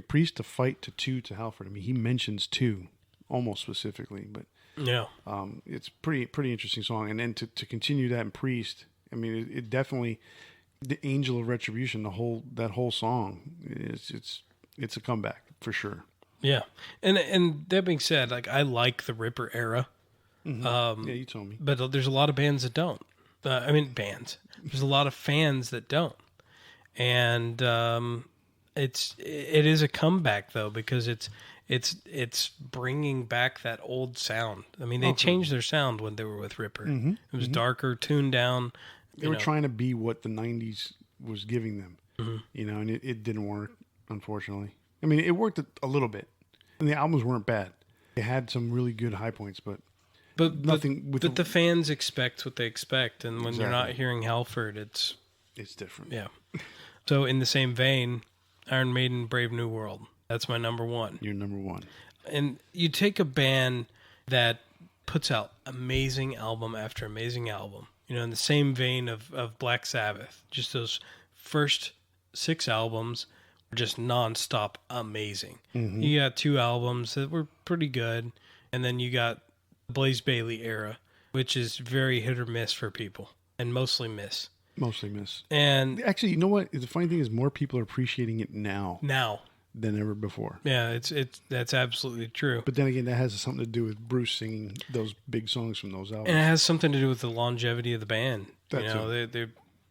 Priest to fight to two to Halford. I mean, he mentions two almost specifically, but it's pretty interesting song. And then to continue that in Priest, I mean, it definitely, the Angel of Retribution, that whole song, it's a comeback for sure. Yeah, and that being said, like I like the Ripper era. Yeah, you told me. But there's a lot of bands that don't. Bands. There's a lot of fans that don't, and it is a comeback though, because it's bringing back that old sound. I mean, they changed their sound when they were with Ripper. It was darker, tuned down. They were trying to be what the '90s was giving them, and it didn't work, unfortunately. I mean, it worked a little bit, and the albums weren't bad. They had some really good high points, but nothing. But the fans expect what they expect, and when you're not hearing Halford, it's different. Yeah. So in the same vein, Iron Maiden, Brave New World. That's my number one. Your number one. And you take a band that puts out amazing album after amazing album. In the same vein of Black Sabbath. Just those first 6 albums were just nonstop amazing. You got 2 albums that were pretty good, and then you got Blaze Bayley era, which is very hit or miss for people, and mostly miss. And actually, you know what? The funny thing is, more people are appreciating it now than ever before. Yeah, that's absolutely true. But then again, that has something to do with Bruce singing those big songs from those albums, and it has something to do with the longevity of the band.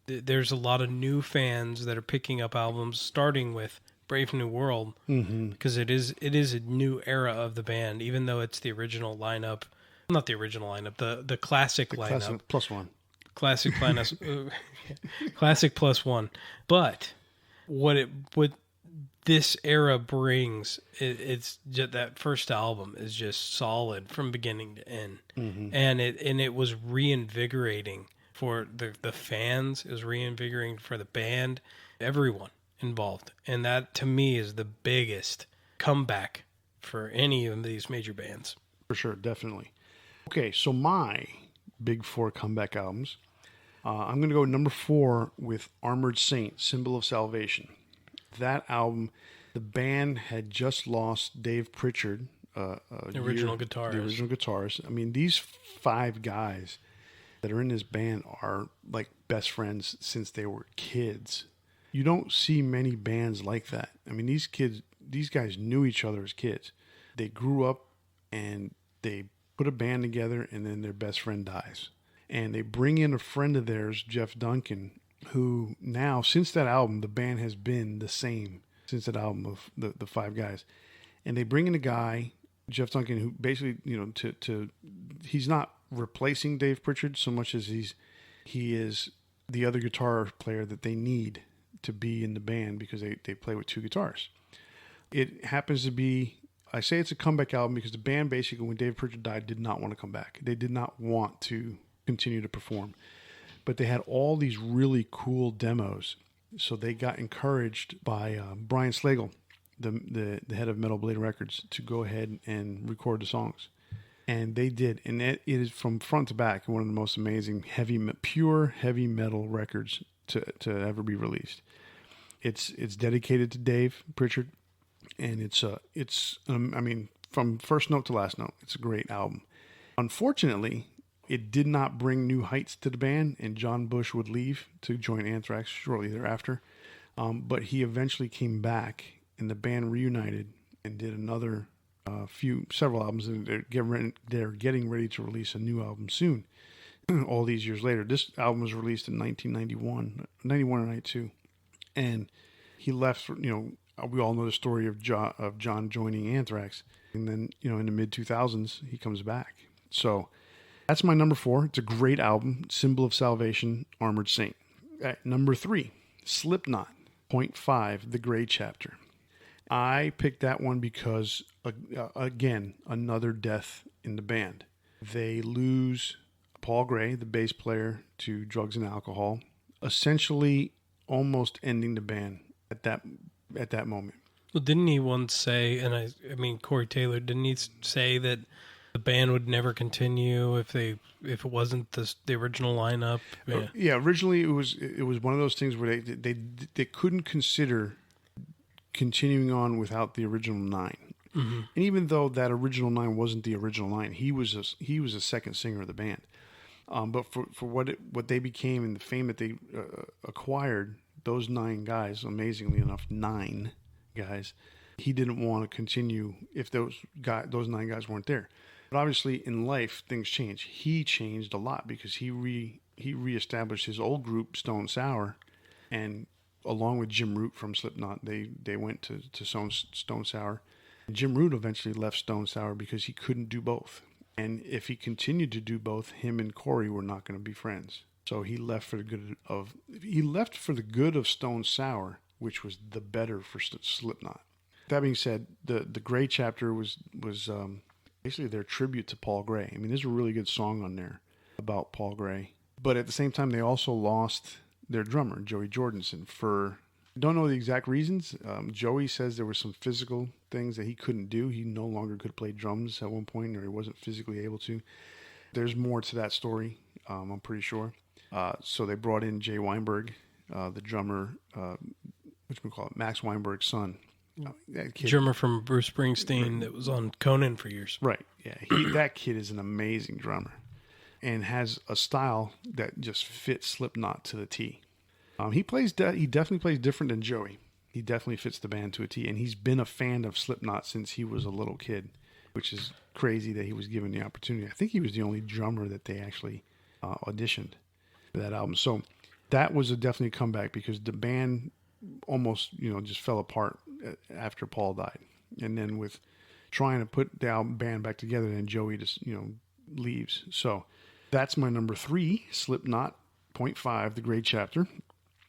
There's a lot of new fans that are picking up albums, starting with Brave New World, because it is a new era of the band, even though it's the original lineup. Not the original lineup, the classic lineup. Classic plus one. Classic lineup. Classic plus one. But what this era brings, it's just that first album is just solid from beginning to end. And it was reinvigorating for the fans. It was reinvigorating for the band, everyone involved. And that, to me, is the biggest comeback for any of these major bands. For sure, definitely. Okay, so my big 4 comeback albums. I'm going to go number 4 with Armored Saint, Symbol of Salvation. That album, the band had just lost Dave Pritchard, the original guitarist. I mean, these 5 guys that are in this band are like best friends since they were kids. You don't see many bands like that. I mean, these guys knew each other as kids. They grew up and they put a band together, and then their best friend dies. And they bring in a friend of theirs, Jeff Duncan, who now, since that album, the band has been the same since that album of the 5 guys. And they bring in a guy, Jeff Duncan, who basically, he's not replacing Dave Pritchard so much as he is the other guitar player that they need to be in the band, because they play with 2 guitars. It happens to be, I say it's a comeback album because the band basically, when Dave Pritchard died, did not want to come back. They did not want to continue to perform. But they had all these really cool demos. So they got encouraged by Brian Slagle, the head of Metal Blade Records, to go ahead and record the songs. And they did. And it is, from front to back, one of the most amazing pure heavy metal records to ever be released. It's dedicated to Dave Pritchard. And it's from first note to last note, it's a great album. Unfortunately, it did not bring new heights to the band, and John Bush would leave to join Anthrax shortly thereafter. But he eventually came back, and the band reunited and did several albums, and they're getting ready to release a new album soon. All these years later, this album was released in 1991 or 92, and he left. We all know the story of John joining Anthrax, and then in the mid 2000s he comes back. So that's my number 4. It's a great album, Symbol of Salvation, Armored Saint. At number 3, Slipknot, Point 5, The Gray Chapter. I picked that one because, again, another death in the band. They lose Paul Gray, the bass player, to drugs and alcohol. essentially almost ending the band at that moment. Well, didn't he once say, and I mean Corey Taylor, didn't he say that the band would never continue if it wasn't the original lineup? Yeah. Yeah, originally it was one of those things where they couldn't consider continuing on without the original 9. Mm-hmm. And even though that original 9 wasn't the original 9, he was a second singer of the band. But for what they became and the fame that they acquired, those 9 guys, amazingly enough, 9 guys, he didn't want to continue if those 9 guys weren't there. But obviously in life things change. He changed a lot because he reestablished his old group Stone Sour, and along with Jim Root from Slipknot, they went to Stone Sour. Jim Root eventually left Stone Sour because he couldn't do both. And if he continued to do both, him and Corey were not going to be friends. So he left for the good of Stone Sour, which was the better for Slipknot. That being said, the Gray Chapter was basically their tribute to Paul Gray. I mean, there's a really good song on there about Paul Gray. But at the same time, they also lost their drummer, Joey Jordison, for... Don't know the exact reasons. Joey says there were some physical things that he couldn't do. He no longer could play drums at one point, or he wasn't physically able to. There's more to that story, I'm pretty sure. So they brought in Jay Weinberg, the drummer, Max Weinberg's son. That kid, drummer from Bruce Springsteen that was on Conan for years. Right, yeah. That kid is an amazing drummer and has a style that just fits Slipknot to the T. He definitely plays different than Joey. He definitely fits the band to a T, and he's been a fan of Slipknot since he was a little kid, which is crazy that he was given the opportunity. I think he was the only drummer that they actually auditioned for that album. So that was definitely a comeback because the band almost, just fell apart after Paul died. And then with trying to put the band back together, then Joey just, leaves. So that's my number 3, Slipknot, 0.5, The Great Chapter.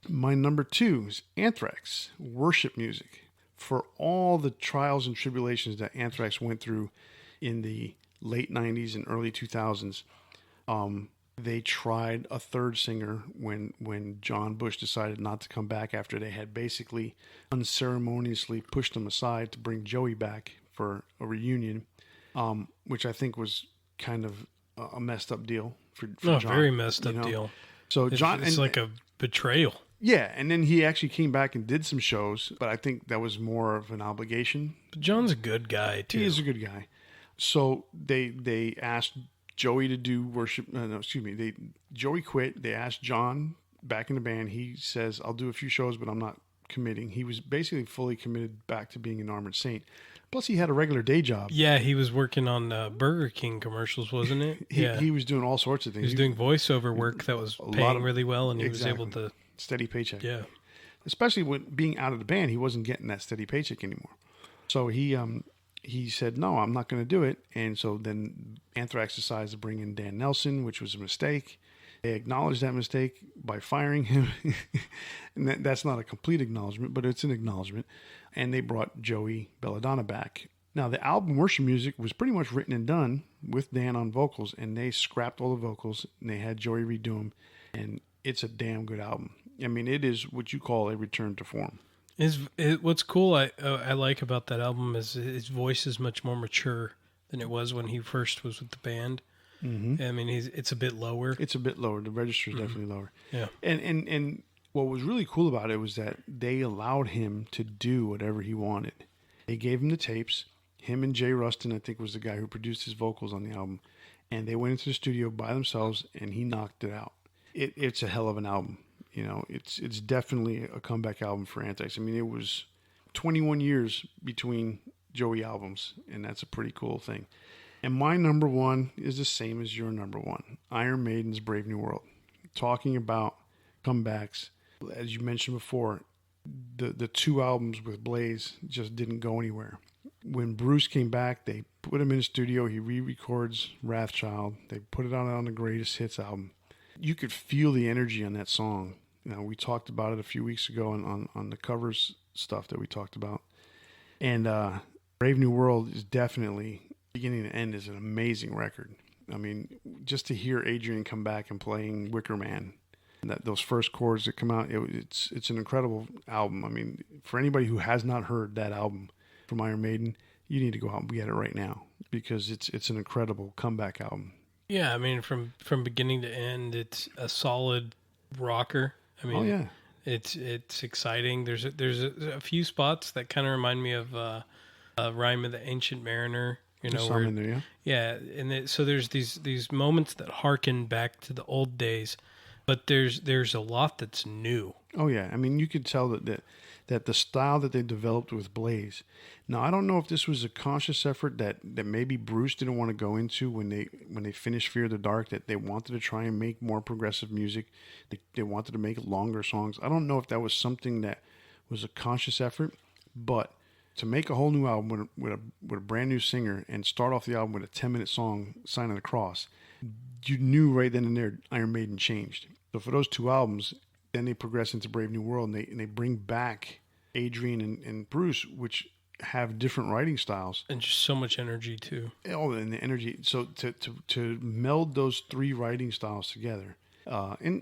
My number 2 is Anthrax, Worship Music. For all the trials and tribulations that Anthrax went through in the late 90s and early 2000s, they tried a third singer when John Bush decided not to come back after they had basically unceremoniously pushed him aside to bring Joey back for a reunion, which I think was kind of a messed up deal for John. Very messed up deal. So it's like a betrayal. Yeah, and then he actually came back and did some shows, but I think that was more of an obligation. But John's a good guy, too. He is a good guy. So they asked Joey to do worship. Joey quit. They asked John back in the band. He says, I'll do a few shows, but I'm not committing. He was basically fully committed back to being an Armored Saint. Plus, he had a regular day job. Yeah, he was working on Burger King commercials, wasn't it? He was doing all sorts of things. He was doing voiceover work that was paying really well, and he was able to... Steady paycheck. Yeah. Especially when being out of the band, he wasn't getting that steady paycheck anymore. So he said, no, I'm not going to do it. And so then Anthrax decides to bring in Dan Nelson, which was a mistake. They acknowledged that mistake by firing him. And that's not a complete acknowledgement, but it's an acknowledgement. And they brought Joey Belladonna back. Now, the album Worship Music was pretty much written and done with Dan on vocals, and they scrapped all the vocals, and they had Joey redo them. And it's a damn good album. I mean, it is what you call a return to form. What's cool I like about that album is his voice is much more mature than it was when he first was with the band. Mm-hmm. I mean, it's a bit lower. It's a bit lower. The register is definitely lower. Yeah. And what was really cool about it was that they allowed him to do whatever he wanted. They gave him the tapes. Him and Jay Rustin, I think, was the guy who produced his vocals on the album. And they went into the studio by themselves, and he knocked it out. It's a hell of an album. It's definitely a comeback album for Anthrax. I mean, it was 21 years between Joey albums, and that's a pretty cool thing. And my number 1 is the same as your number 1, Iron Maiden's Brave New World. Talking about comebacks, as you mentioned before, the 2 albums with Blaze just didn't go anywhere. When Bruce came back, they put him in the studio. He re-records Wrathchild. They put it on the Greatest Hits album. You could feel the energy on that song. We talked about it a few weeks ago on the covers stuff that we talked about. And Brave New World is definitely, beginning to end, is an amazing record. I mean, just to hear Adrian come back and playing Wicker Man those first chords that come out, it's an incredible album. I mean, for anybody who has not heard that album from Iron Maiden, you need to go out and get it right now because it's an incredible comeback album. Yeah, I mean, from beginning to end, it's a solid rocker. I mean, Oh yeah, it's exciting. There's a few spots that kind of remind me of Rhyme of the Ancient Mariner. You know, some in there, yeah, and so there's these moments that harken back to the old days, but there's a lot that's new. Oh yeah, I mean, you could tell that the style that they developed with Blaze. Now, I don't know if this was a conscious effort that maybe Bruce didn't want to go into when they finished Fear of the Dark, that they wanted to try and make more progressive music. They wanted to make longer songs. I don't know if that was something that was a conscious effort, but to make a whole new album with a brand new singer and start off the album with a 10-minute song, Sign of the Cross, you knew right then and there Iron Maiden changed. So for those two albums, then they progress into Brave New World, and they bring back Adrian and Bruce, which have different writing styles. And just so much energy, too. Oh, and the energy. So to meld those three writing styles together. And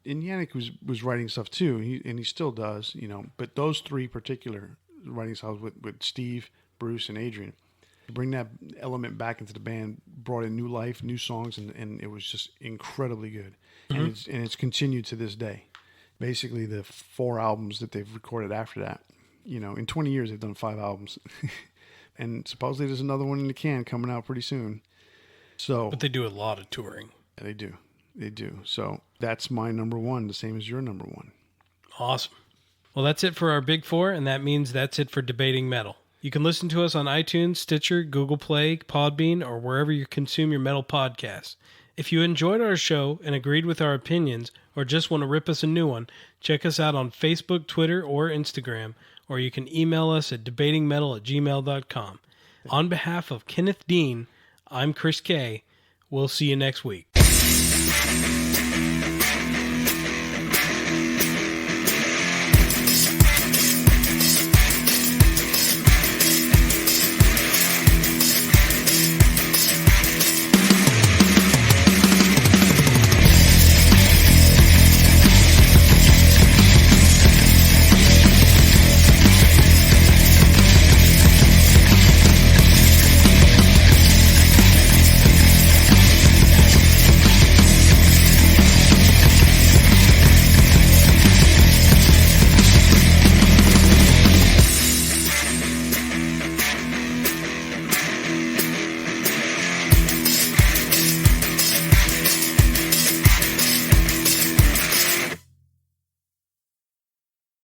Yannick was writing stuff, too, and he still does, you know. But those three particular writing styles with Steve, Bruce, and Adrian, to bring that element back into the band, brought in new life, new songs, and it was just incredibly good. Mm-hmm. And it's continued to this day. Basically, the 4 albums that they've recorded after that, you know, in 20 years they've done 5 albums, and supposedly there's another one in the can coming out pretty soon. So, but they do a lot of touring. Yeah, they do. So that's my number 1, the same as your number 1. Awesome. Well, that's it for our Big 4, and that means that's it for Debating Metal. You can listen to us on iTunes, Stitcher, Google Play, Podbean, or wherever you consume your metal podcasts. If you enjoyed our show and agreed with our opinions, or just want to rip us a new one, check us out on Facebook, Twitter, or Instagram, or you can email us at debatingmetal@gmail.com. On behalf of Kenneth Dean, I'm Chris Kaye. We'll see you next week.